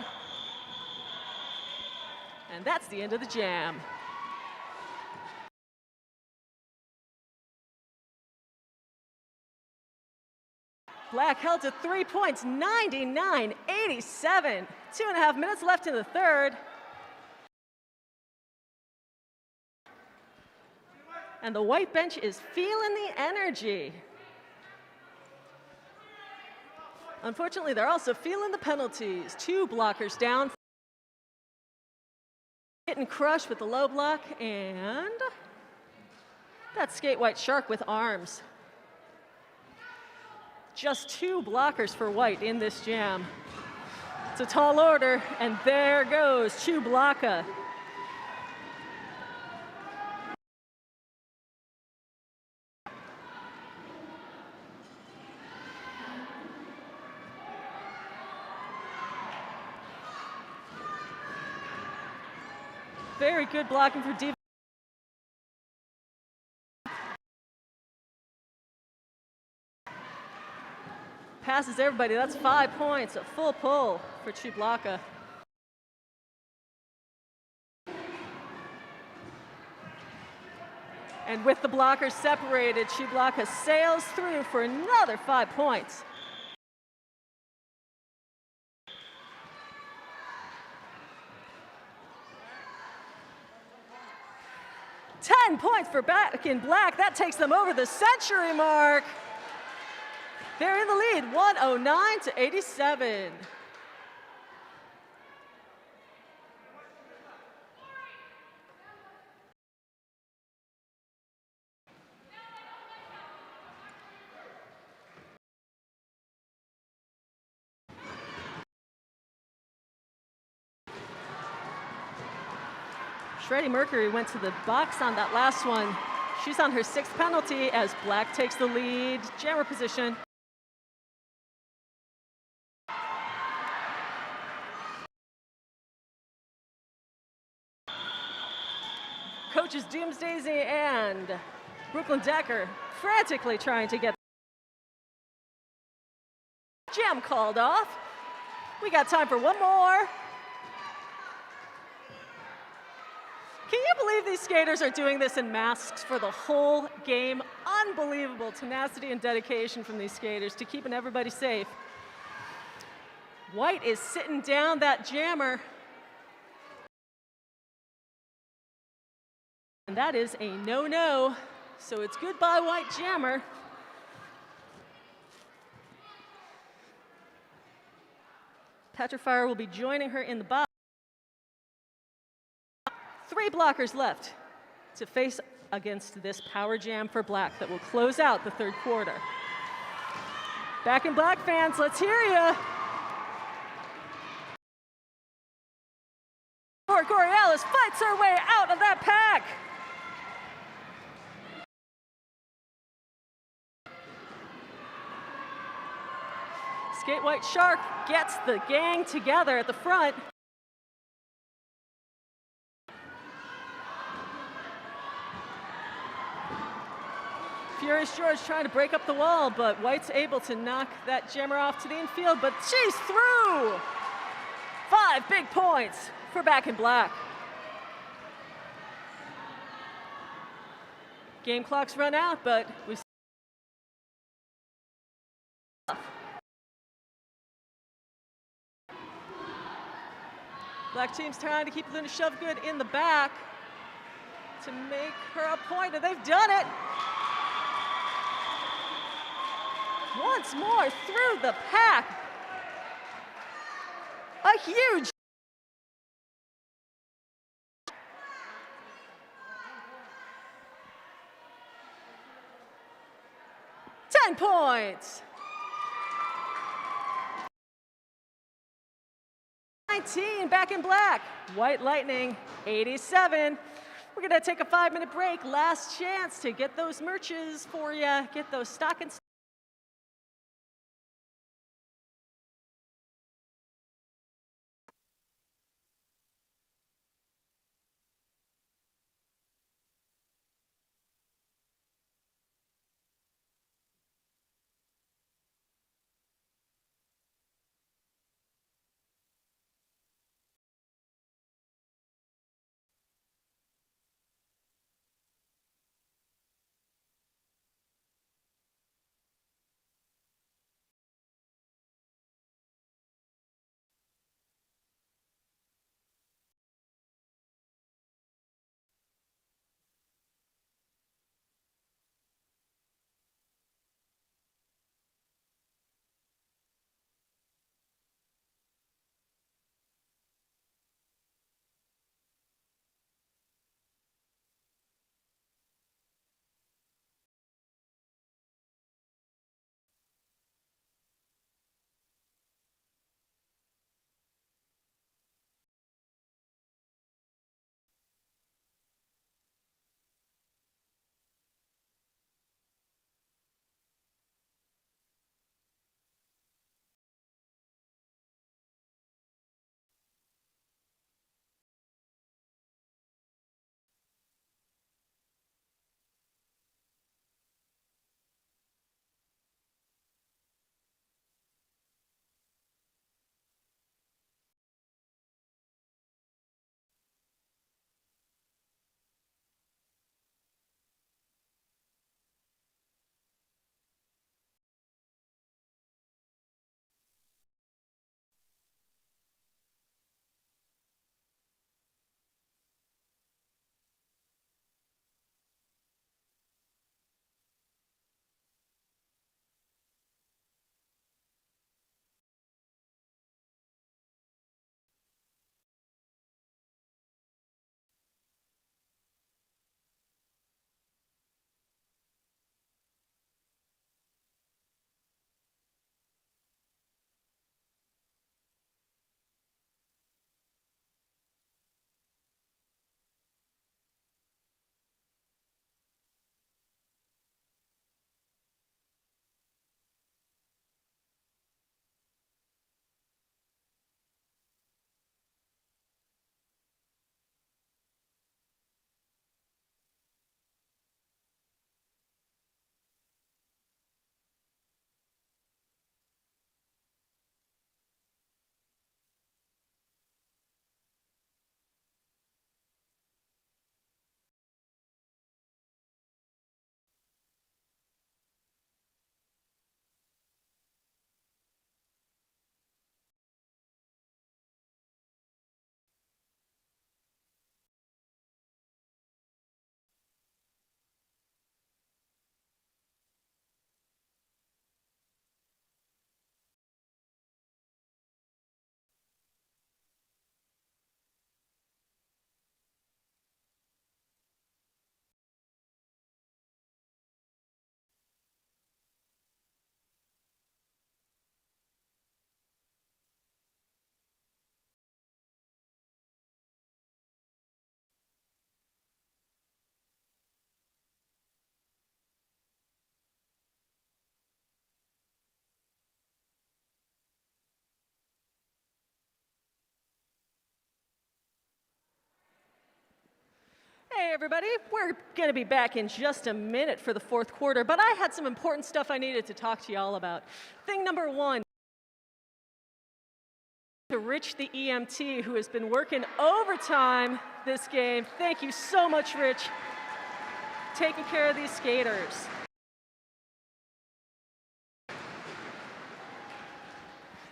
Speaker 1: And that's the end of the jam. Black held to 3 points, 99-87. 2.5 minutes left in the third. And the white bench is feeling the energy. Unfortunately, they're also feeling the penalties. 2 blockers down. Getting crushed with the low block, and that skate white shark with arms. Just 2 blockers for white in this jam. It's a tall order, and there goes Chewblaka. Very good blocking for Diva. Passes everybody. That's 5 points, a full pull for Chewblaka. And with the blockers separated, Chewblaka sails through for another 5 points. Points for back in black. That takes them over the century mark. They're in the lead, 109-87. Shreddy Mercury went to the box on that last one. She's on her 6th penalty as black takes the lead. Jammer position. Coaches Doomsdaisy and Brooklyn Decker frantically trying to get jam called off. We got time for one more. Can you believe these skaters are doing this in masks for the whole game? Unbelievable tenacity and dedication from these skaters to keeping everybody safe. White is sitting down that jammer. And that is a no-no, so it's goodbye, white jammer. Petrifier will be joining her in the box. 3 blockers left to face against this power jam for black that will close out the third quarter. Back in black, fans, let's hear ya. Coriolis fights her way out of that pack. Skate White Shark gets the gang together at the front. Furious George trying to break up the wall, but White's able to knock that jammer off to the infield, but she's through! 5 big points for Back in Black. Game clock's run out, but we Black team's trying to keep Luna Shovegood in the back to make her a point, and they've done it. Once more through the pack. A huge points. 19 back in black. White Lightning 87. We're gonna take a 5-minute break. Last chance to get those merches for you. Get those stockings. Hey everybody, we're going to be back in just a minute for the fourth quarter, but I had some important stuff I needed to talk to y'all about. Thing number one, to Rich the EMT, who has been working overtime this game. Thank you so much, Rich. taking care of these skaters.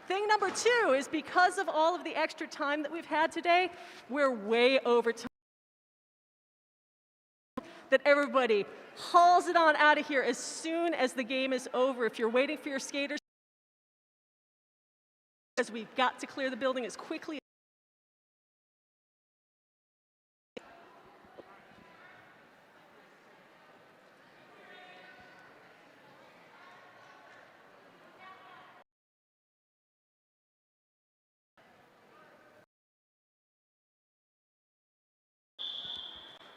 Speaker 1: Thing number 2 is because of all of the extra time that we've had today, we're way over time. That everybody hauls it on out of here as soon as the game is over. If you're waiting for your skaters, because we've got to clear the building as quickly.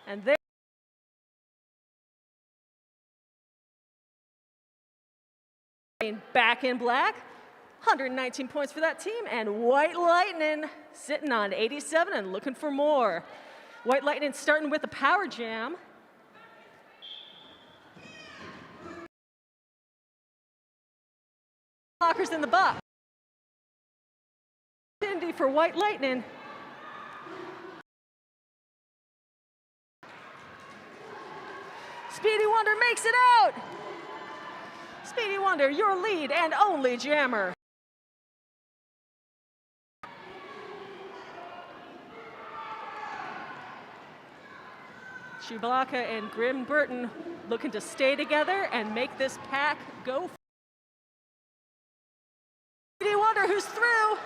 Speaker 1: And there. Back in black, 119 points for that team, and White Lightning sitting on 87 and looking for more. White Lightning starting with a power jam. Blockers in the box. Opportunity for White Lightning. Speedy Wonder makes it out. Speedy Wonder, your lead and only jammer. Chewbacca and Grim Burton looking to stay together and make this pack go. Speedy Wonder, who's through.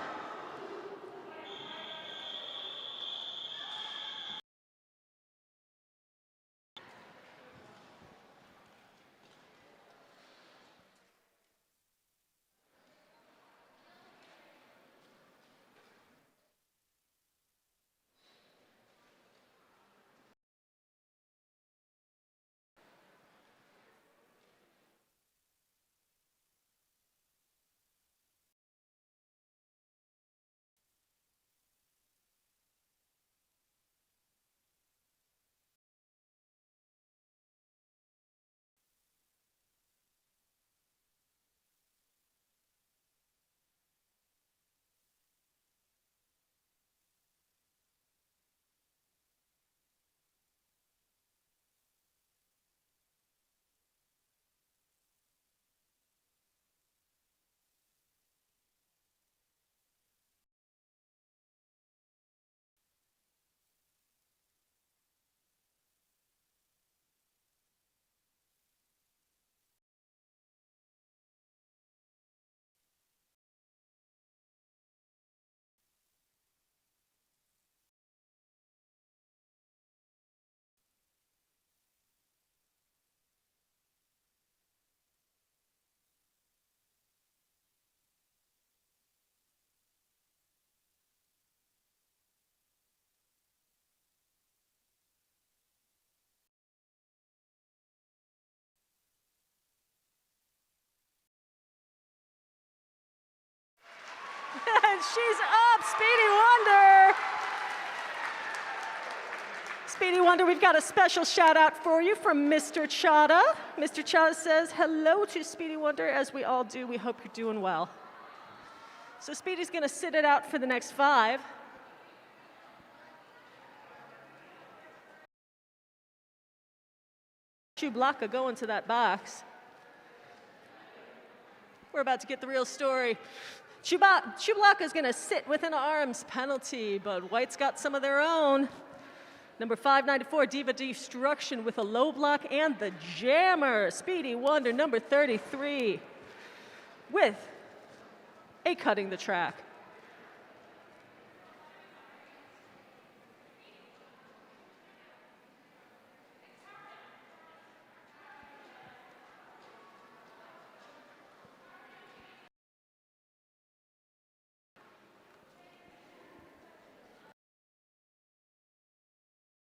Speaker 1: And she's up, Speedy Wonder. Speedy Wonder, we've got a special shout out for you from Mr. Chada. Mr. Chada says, hello to Speedy Wonder, as we all do. We hope you're doing well. So Speedy's gonna sit it out for the next 5. Chewbacca going to that box. We're about to get the real story. Chewbacca is going to sit with an arms penalty, but White's got some of their own. Number 594, Diva Destruction with a low block and the jammer. Speedy Wonder, number 33, with a cutting the track.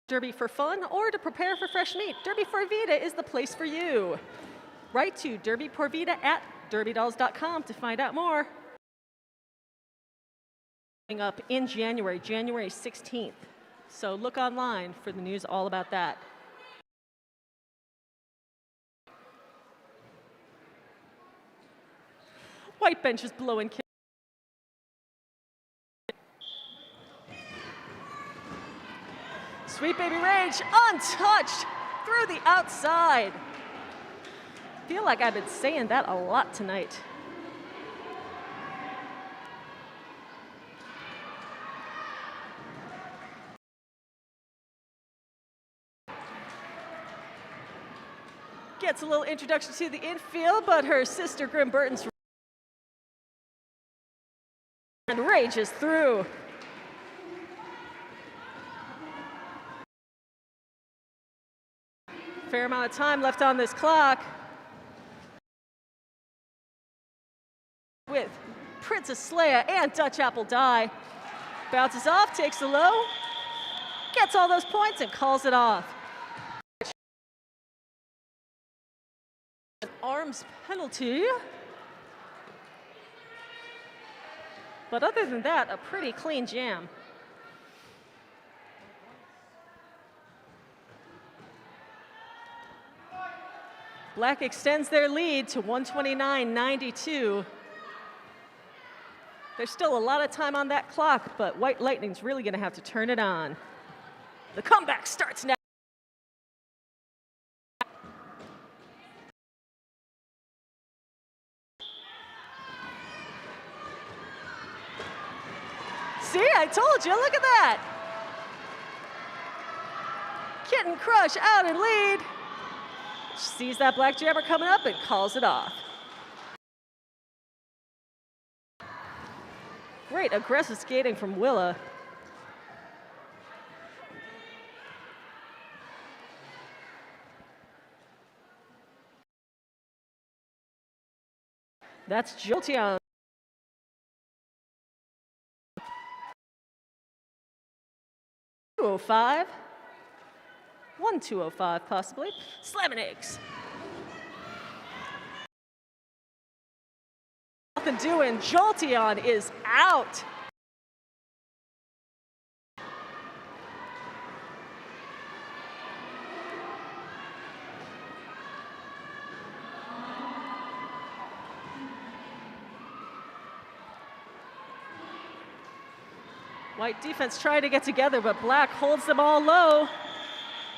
Speaker 1: Derby for fun or to prepare for fresh meat, Derby for Vida is the place for you. Write to Derby por Vida at derbydolls.com to find out more. Coming up in January 16th. So look online for the news all about that. White bench is blowing. Sweet Baby Rage, untouched. through the outside. Feel like I've been saying that a lot tonight. Gets a little introduction to the infield, but her sister Grim Burton's and rages through. Fair amount of time left on this clock. With Princess Leia and Dutch Apple Die. Bounces off, takes the low, gets all those points and calls it off. An arms penalty. But other than that, a pretty clean jam. Black extends their lead to 129-92. There's still a lot of time on that clock, but White Lightning's really going to have to turn it on. The comeback starts now. See, I told you, look at that. Kitten Crush out in lead. Sees that black jammer coming up and calls it off. Great aggressive skating from Willa. That's Jolteon. .205. 1-205 possibly. Slamming eggs. Nothing doing. Jolteon is out. White defense trying to get together, but Black holds them all low,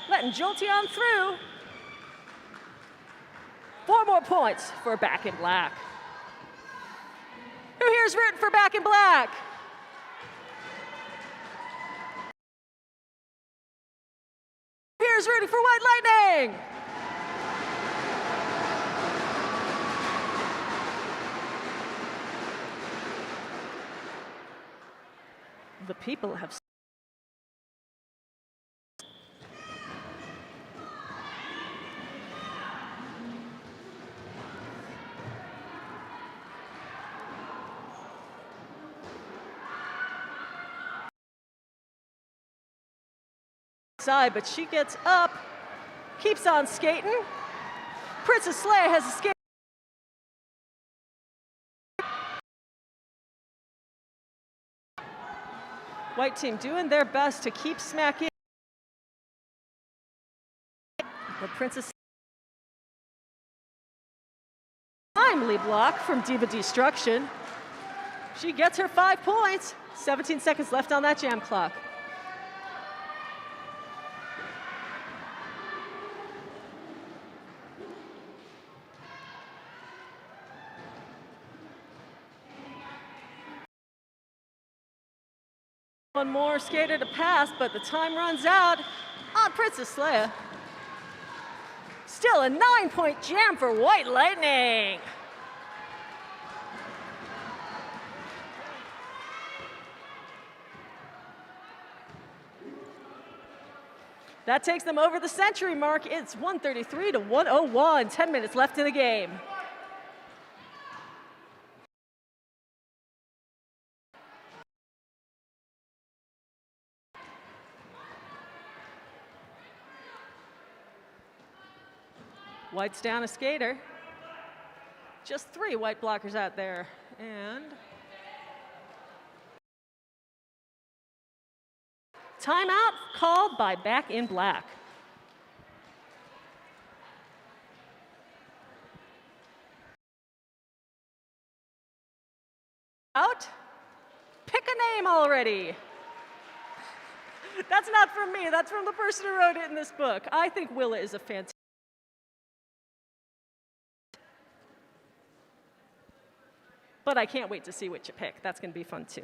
Speaker 1: letting Jolteon through. 4 more points for Back in Black. Who here's rooting for Back in Black? Here's rooting for White Lightning. The people have side, but she gets up, keeps on skating. Princess Leia has a skate. White team doing their best to keep smacking. But Princess timely block from Diva Destruction. She gets her 5 points. 17 seconds left on that jam clock. One more skater to pass, but the time runs out on Princess Leia. Still a 9-point jam for White Lightning. That takes them over the century mark. It's 133 to 101. 10 minutes left in the game. White's down a skater. Just 3 white blockers out there. And timeout called by Back in Black. Out. Pick a name already. That's not from me. That's from the person who wrote it in this book. I think Willa is a fantastic. But I can't wait to see what you pick. That's going to be fun too.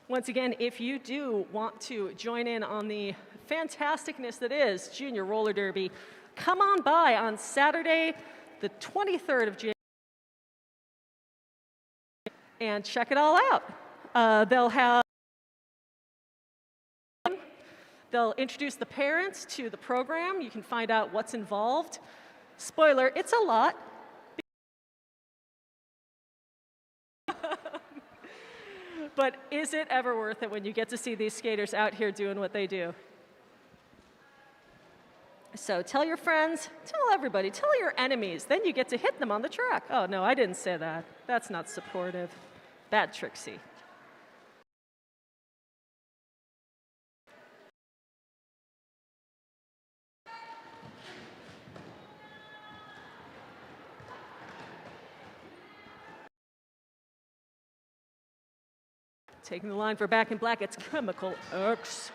Speaker 1: Once again, if you do want to join in on the fantasticness that is Junior Roller Derby, come on by on Saturday, the 23rd of January, and check it all out. They'll introduce the parents to the program. You can find out what's involved. Spoiler, it's a lot. But is it ever worth it when you get to see these skaters out here doing what they do? So tell your friends, tell everybody, tell your enemies. Then you get to hit them on the track. Oh, no, I didn't say that. That's not supportive. Bad Trixie. Taking the line for Back in Black, it's Chemical X.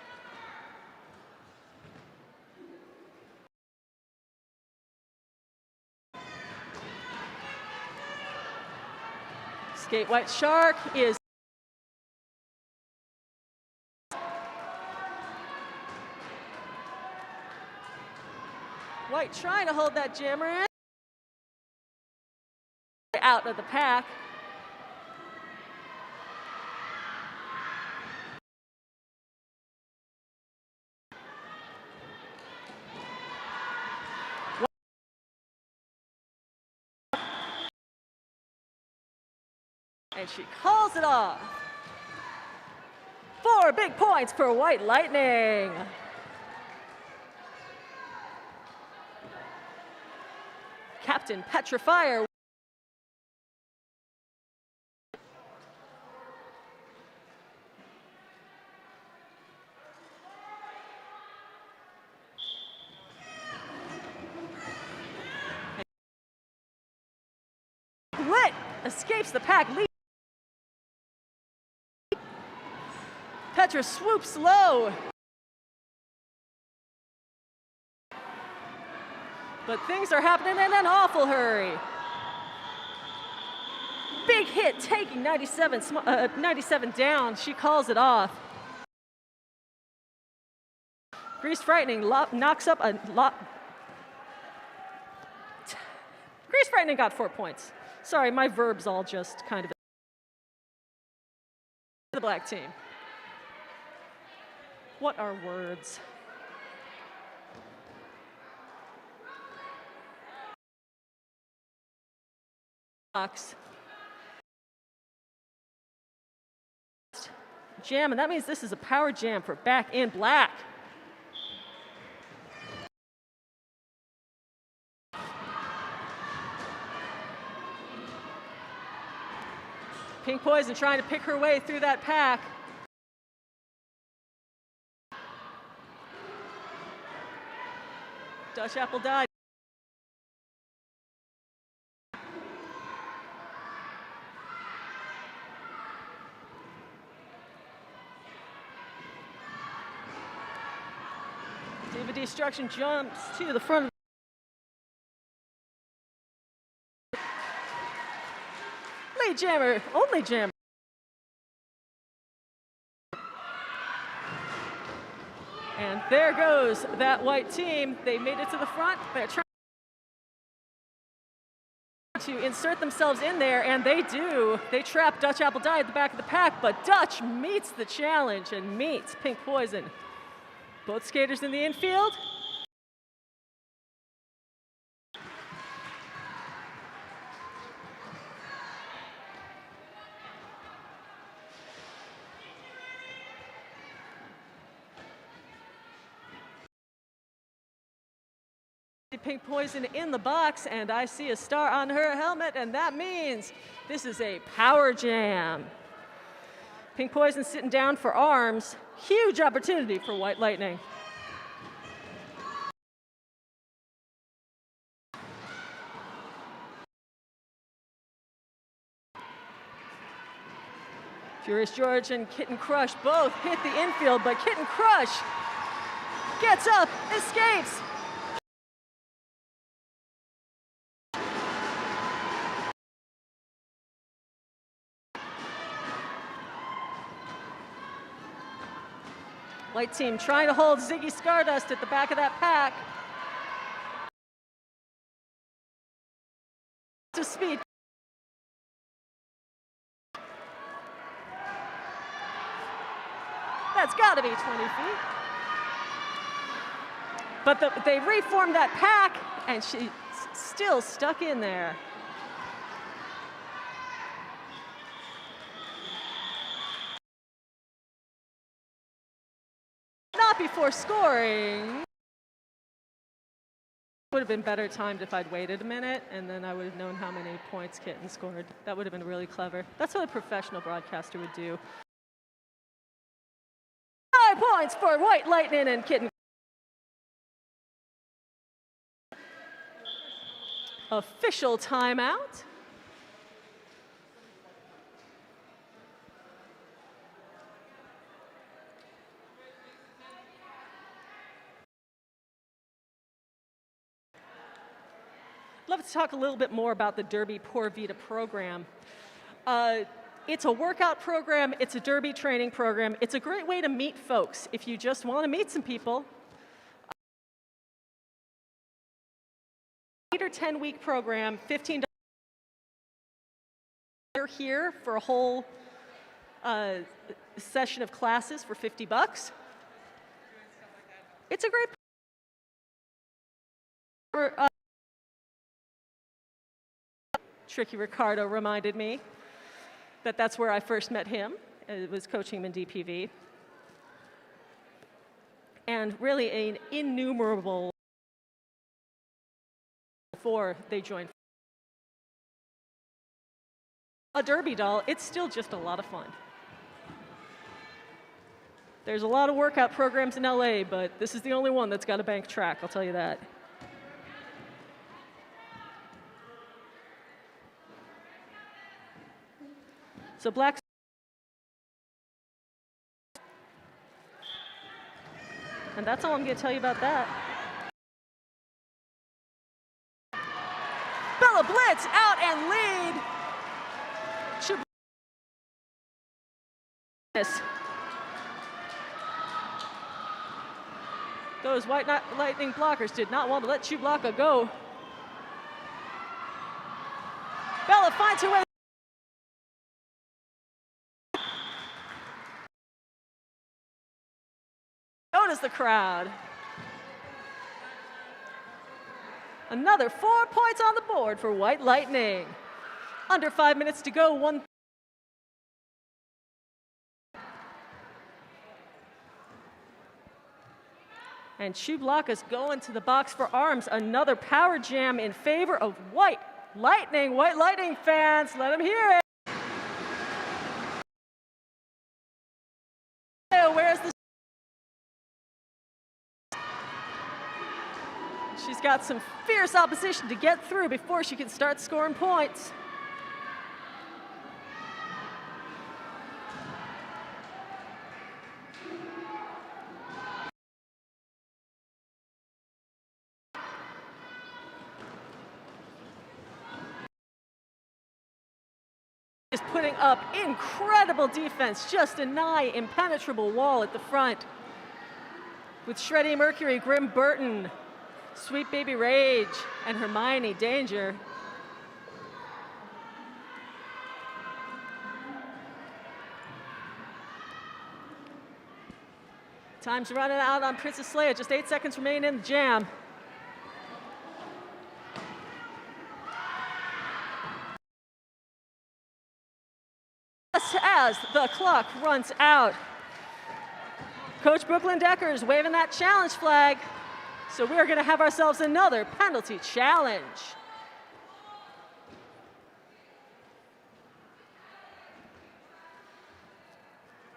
Speaker 1: Skate White Shark is White trying to hold that jammer in. Out of the pack. And she calls it off. 4 big points for White Lightning. Captain Petrifier. Lit escapes the pack. Petra swoops low. But things are happening in an awful hurry. Big hit, taking 97 down. She calls it off. Grease Frightening knocks up a lot. Grease Frightening got 4 points. Sorry, my verbs all just kind of. The black team. What are words? Jam, and that means this is a power jam for Back in Black. Pink Poison trying to pick her way through that pack. Dutch Apple died. David Destruction jumps to the front. Lead jammer, only jammer. And there goes that white team. They made it to the front. They're trying to insert themselves in there, and they do. They trap Dutch Apple Die at the back of the pack, but Dutch meets the challenge and meets Pink Poison. Both skaters in the infield. Pink Poison in the box, and I see a star on her helmet, and that means this is a power jam. Pink Poison sitting down for arms. Huge opportunity for White Lightning. Furious George and Kitten Crush both hit the infield, but Kitten Crush gets up, escapes. White team trying to hold Ziggy Stardust at the back of that pack. To speed. That's got to be 20 feet. But they reformed that pack, and she's still stuck in there. Not before scoring. Would have been better timed if I'd waited a minute, and then I would have known how many points Kitten scored. That would have been really clever. That's what a professional broadcaster would do. 5 points for White Lightning and Kitten. Official timeout. I'd love to talk a little bit more about the Derby Pura Vida program. It's a workout program, it's a Derby training program. It's a great way to meet folks if you just want to meet some people. 8 or 10-week program, $15. You're here for a whole session of classes for $50. It's a great Tricky Ricardo reminded me that that's where I first met him. It was coaching him in DPV. And really an innumerable before they joined. A Derby doll, it's still just a lot of fun. There's a lot of workout programs in LA, but this is the only one that's got a bank track, I'll tell you that. So black. And that's all I'm going to tell you about that. Bella Blitz out and lead. Those White Lightning blockers did not want to let Chewbacca go. Bella finds her way. Notice the crowd. Another 4 points on the board for White Lightning. Under 5 minutes to go, one. And Chewbacca's going to the box for arms. Another power jam in favor of White Lightning. White Lightning fans, let them hear it. Where's the... She's got some fierce opposition to get through before she can start scoring points. Is putting up incredible defense, just a nigh impenetrable wall at the front. With Shreddy Mercury, Grim Burton, Sweet Baby Rage, and Hermione Danger. Time's running out on Princess Leia, just 8 seconds remaining in the jam. As the clock runs out, Coach Brooklyn Decker is waving that challenge flag. So we're going to have ourselves another penalty challenge.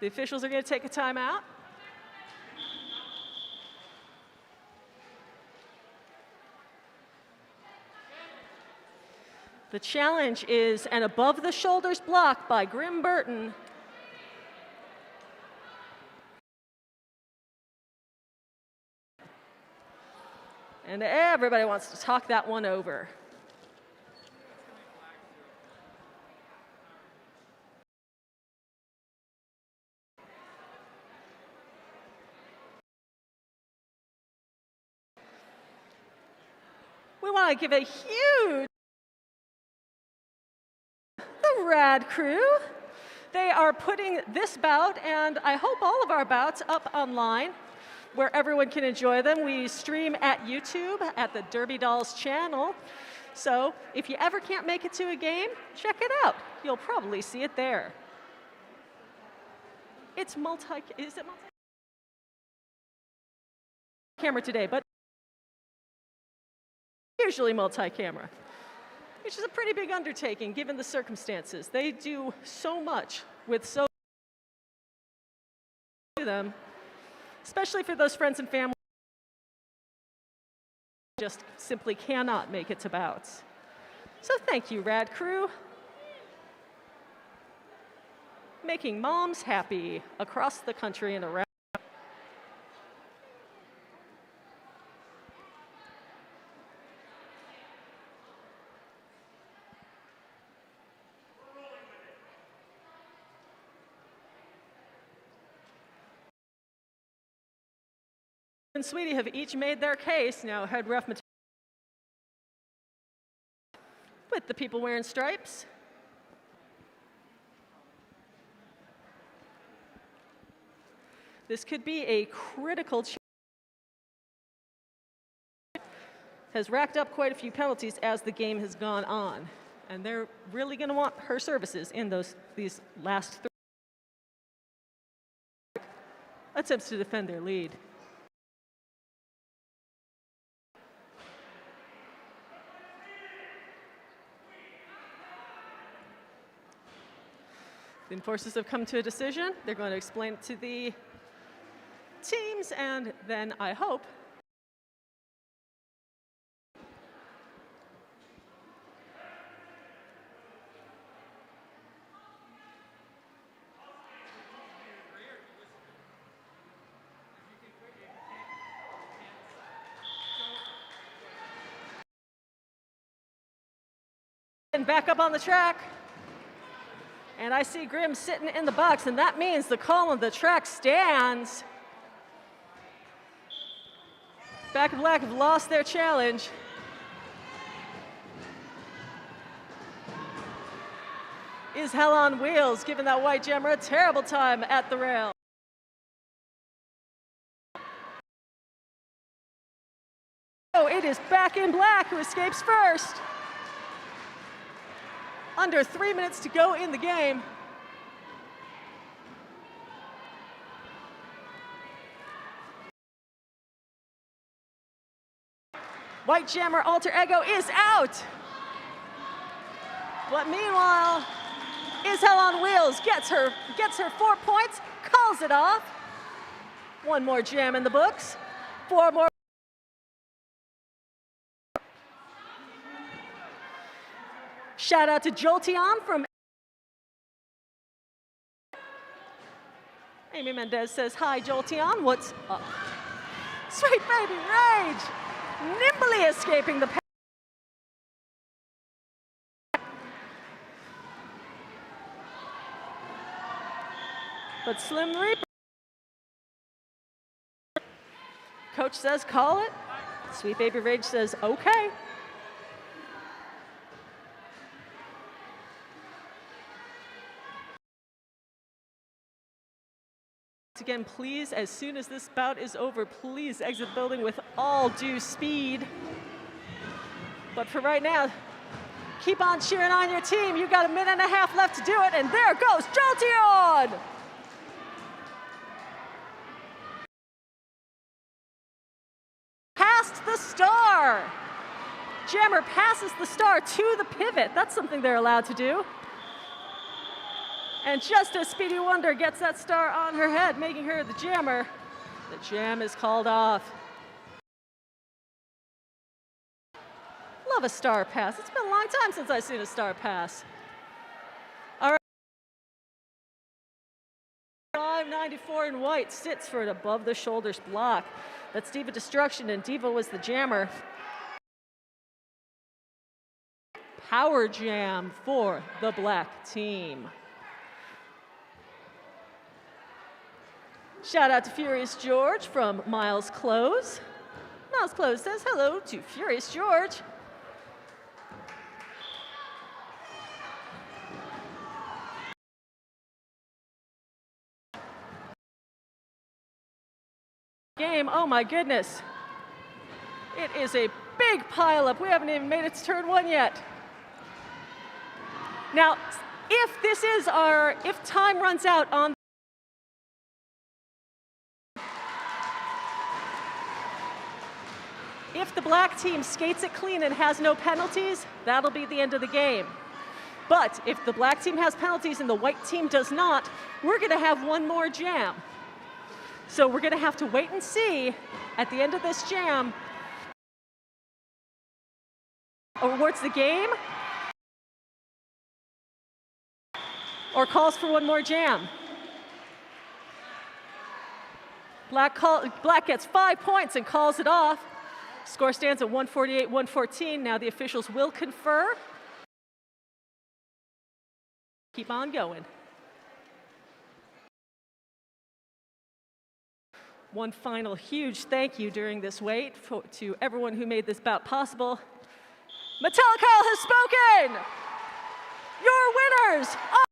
Speaker 1: The officials are going to take a timeout. The challenge is an above-the-shoulders block by Grim Burton And everybody wants to talk that one over. We want to give a huge the Rad Crew. They are putting this bout, and I hope all of our bouts, up online where everyone can enjoy them. We stream at YouTube at the Derby Dolls channel. So if you ever can't make it to a game, check it out. You'll probably see it there. It's camera today, but usually multi-camera, which is a pretty big undertaking given the circumstances. They do so much with so them, especially for those friends and family who just simply cannot make it to bouts. So thank you, Rad Crew. Making moms happy across the country and around. And Sweetie have each made their case. Now head ref with the people wearing stripes. This could be a critical has racked up quite a few penalties as the game has gone on. And they're really going to want her services in these last 3 attempts to defend their lead. The enforcers have come to a decision. They're going to explain it to the teams, and then I hope and back up on the track. And I see Grimm sitting in the box, and that means the call on the track stands. Back and Black have lost their challenge. Is Hell on Wheels giving that white jammer a terrible time at the rail? Oh, it is Back in Black who escapes first. Under 3 minutes to go in the game. White Jammer Alter Ego is out. But meanwhile, Is Hell on Wheels gets her 4 points, calls it off. 1 more jam in the books. 4 more. Shout out to Jolteon from Amy Mendez says, hi, Jolteon, what's up? Sweet Baby Rage, nimbly escaping the pack. But Slim Reaper, coach says, call it. Sweet Baby Rage says, okay. Again, please, as soon as this bout is over, please exit the building with all due speed. But for right now, keep on cheering on your team. You've got 1.5 minutes left to do it, and there goes Jolteon! Past the star! Jammer passes the star to the pivot. That's something they're allowed to do. And just as Speedy Wonder gets that star on her head, making her the jammer, the jam is called off. Love a star pass. It's been a long time since I've seen a star pass. All right. 594 in white sits for an above the shoulders block. That's Diva Destruction, and Diva was the jammer. Power Jam for the black team. Shout out to Furious George from Miles Clothes. Miles Clothes says hello to Furious George. Game, oh my goodness. It is a big pileup. We haven't even made it to turn one yet. Now, if time runs out on if the black team skates it clean and has no penalties, that'll be the end of the game. But if the black team has penalties and the white team does not, we're going to have one more jam. So we're going to have to wait and see at the end of this jam awards the game or calls for one more jam. Black gets 5 points and calls it off. Score stands at 148-114. Now the officials will confer. Keep on going. One final huge thank you during this wait to everyone who made this bout possible. Metallica has spoken! Your winners are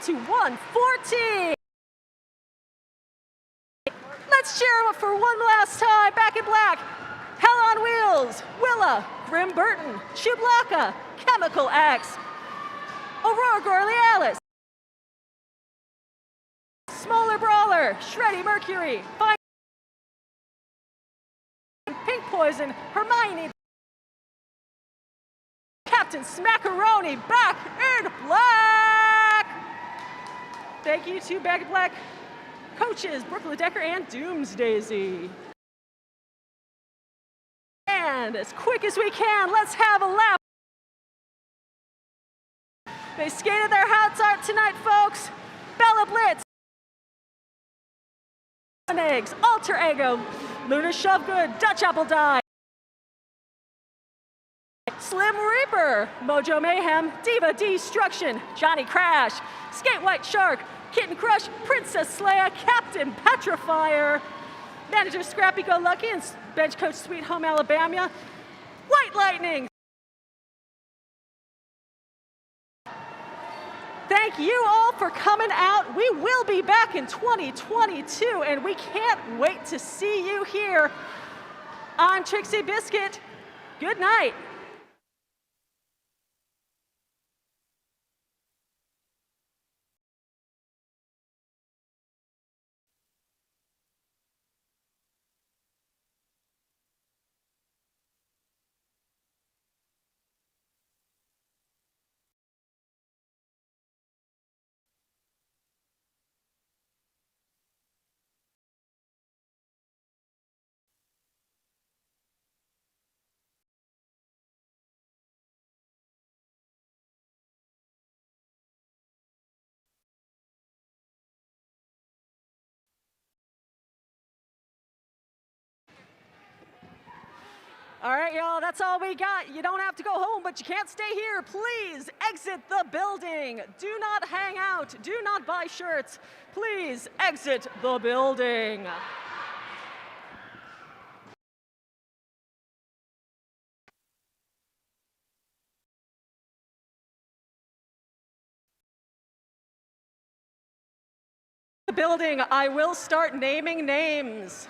Speaker 1: to 114. Let's cheer them up for one last time. Back in black, Hell on Wheels, Willa, Grim Burton, Chublaka, Chemical X, Aurora Gorlialis, Smaller Brawler, Shreddy Mercury, Fine Pink Poison, Hermione, Captain Smackaroni, back in black. Thank you to Back in Black coaches, Brooke Decker and Doomsdaisy. And as quick as we can, let's have a lap. They skated their hearts out tonight, folks. Bella Blitz, Eggs, Alter Ego, Lunar Shovegood, Dutch Apple Die, Slim Reaper, Mojo Mayhem, Diva Destruction, Johnny Crash, Skate White Shark, Kitten Crush, Princess Leia, Captain Petrifier, Manager Scrappy Go Lucky, and Bench Coach Sweet Home Alabama, White Lightning. Thank you all for coming out. We will be back in 2022, and we can't wait to see you here. I'm Trixie Biscuit. Good night. All right, y'all, that's all we got. You don't have to go home, but you can't stay here. Please exit the building. Do not hang out. Do not buy shirts. Please exit the building. The building, I will start naming names.